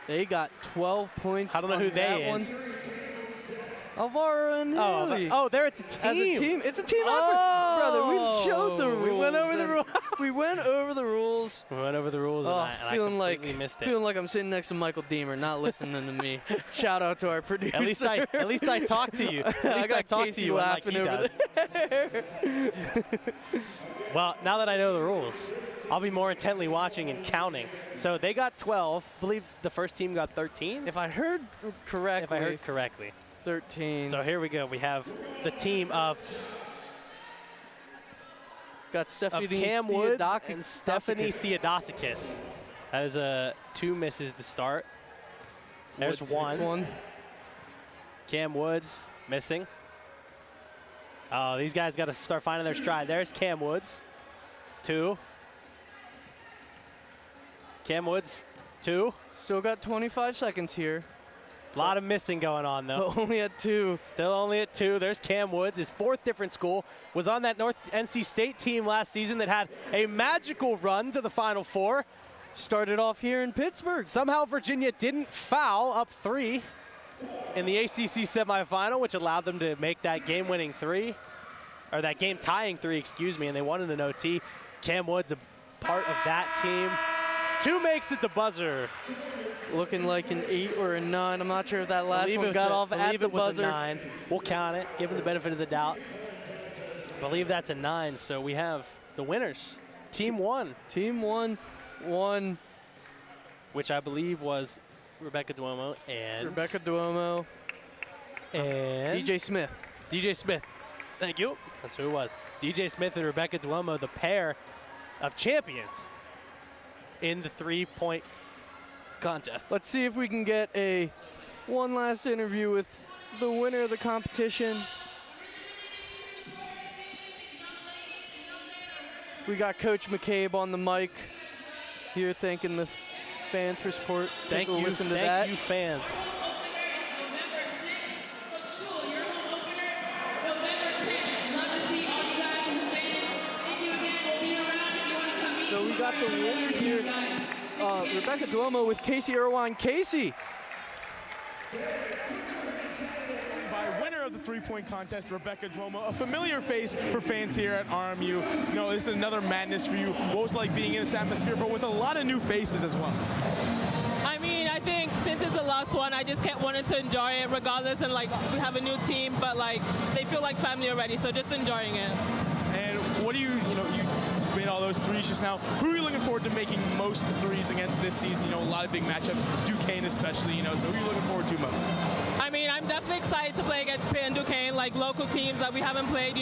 C: They got 12 points.
B: I don't know who they is.
C: Alvaro and Haley.
B: Oh, there it's a team.
C: As a team, it's a team effort, brother. We showed the rules.
B: We went over the rules.
C: We went over the rules.
B: We went over the rules, and I completely missed it.
C: Feeling like I'm sitting next to Michael Deemer, not listening to me. Shout out to our producer.
B: At least I talked to you. At least I talked to you
C: laughing over
B: there. Well, now that I know the rules, I'll be more intently watching and counting. So they got 12. I believe the first team got 13.
C: If I heard correctly. 13.
B: So here we go. We have the team of Cam Woods and Stephanie Theodosicus. That is 2 misses to start. There's one. Cam Woods missing. Oh, these guys got to start finding their stride. There's Cam Woods. 2. Cam Woods, 2.
C: Still got 25 seconds here.
B: A lot of missing going on, though.
C: Only at 2.
B: Still only at 2. There's Cam Woods, his 4th different school. Was on that North NC State team last season that had a magical run to the Final Four.
C: Started off here in Pittsburgh.
B: Somehow Virginia didn't foul up 3 in the ACC semifinal, which allowed them to make that game-winning 3, or that game-tying 3, excuse me, and they won in an OT. Cam Woods, a part of that team. 2 makes it the buzzer.
C: Looking like an 8 or a 9. I'm not sure if that last one got off at the buzzer.
B: 9. We'll count it, give him the benefit of the doubt. I believe that's a 9, so we have the winners. Team 1.
C: Team 1 won.
B: Which I believe was Rebecca Duomo and
C: DJ Smith.
B: DJ Smith. Thank you. That's who it was. DJ Smith and Rebecca Duomo, the pair of champions in the 3-point contest.
C: Let's see if we can get one last interview with the winner of the competition. We got Coach McCabe on the mic here, thanking the fans for support.
B: Thank you.
C: Listen to
B: Thank
C: that.
B: you, fans.
C: So we got the winner here, Rebecca Duomo with Casey Irwine. Casey.
A: By winner of the 3-point contest, Rebecca Duomo, a familiar face for fans here at RMU. You know, this is another madness for you. What was it like being in this atmosphere, but with a lot of new faces as well?
H: I mean, I think since it's the last one, I just kept wanting to enjoy it regardless, and like we have a new team, but like they feel like family already, so just enjoying it.
A: And what do you made all those threes just now. Who are you looking forward to making most threes against this season? You know, a lot of big matchups, Duquesne especially, so who are you looking forward to most?
H: I mean, I'm definitely excited to play against Pitt and Duquesne, like local teams that we haven't played,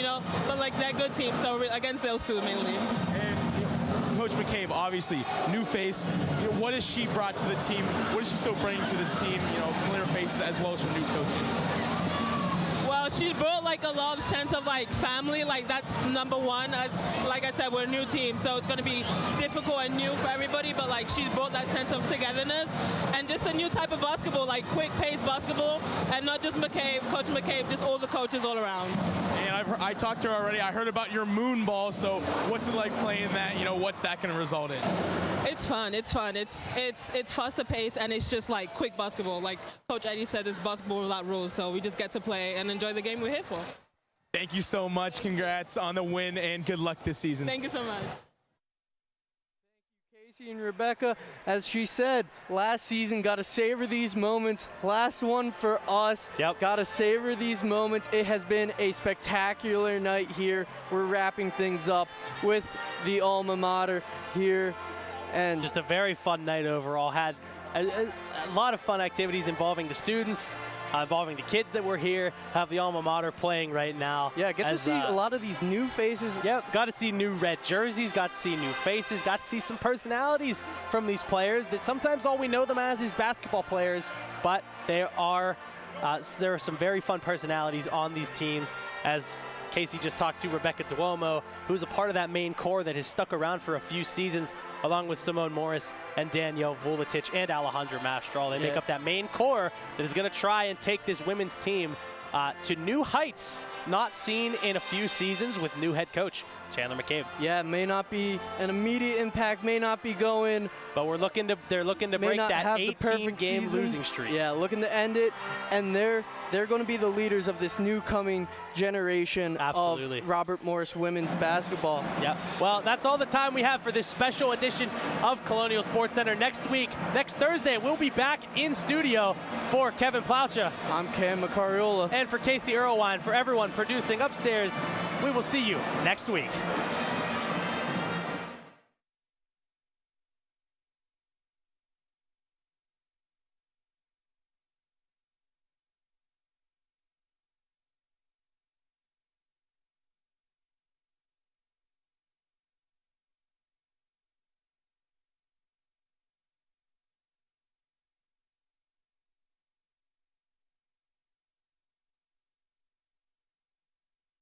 H: but like they're good teams, so against those two mainly.
A: And Coach McCabe, obviously, new face. What has she brought to the team? What is she still bringing to this team? Familiar faces as well as her new coaches.
H: Well, she brought like a lot of sense of like family, like that's number one. As like I said, we're a new team, so it's going to be difficult and new for everybody, but like she's brought that sense of togetherness and just a new type of basketball, like quick pace basketball, and not just McCabe, Coach McCabe, just all the coaches all around.
A: And I talked to her already. I heard about your moon ball, so what's it like playing that? What's that going to result in?
H: It's fun. It's fun. It's faster pace, and it's just like quick basketball. Like Coach Eddie said, it's basketball without rules, so we just get to play and enjoy the game we're here for.
A: Thank you so much. Congrats on the win, and good luck this season.
H: Thank you so much.
C: Casey and Rebecca, as she said, last season, got to savor these moments. Last one for us.
B: Yep.
C: Got to savor these moments. It has been a spectacular night here. We're wrapping things up with the alma mater here. And
B: just a very fun night overall. Had a lot of fun activities involving the students, involving the kids that were here, have the alma mater playing right now.
C: Yeah, get to see a lot of these new faces.
B: Yep, got to see new red jerseys, got to see new faces, got to see some personalities from these players that sometimes all we know them as is basketball players, but there are some very fun personalities on these teams, as Casey just talked to Rebecca Duomo, who's a part of that main core that has stuck around for a few seasons, along with Simone Morris and Danielle Vuletic and Alejandra Mastral. They make up that main core that is going to try and take this women's team to new heights not seen in a few seasons with new head coach Chandler McCabe.
C: Yeah, may not be an immediate impact, may not be going,
B: but they're looking to break that 18-game losing streak.
C: Yeah, looking to end it, and they're going to be the leaders of this new coming generation of Robert Morris women's basketball.
B: Yeah. Well, that's all the time we have for this special edition of Colonial Sports Center. Next Thursday, we'll be back in studio for Kevin Plaucha.
C: I'm Cam Macariola.
B: And for Casey Irwine, for everyone producing upstairs, we will see you next week.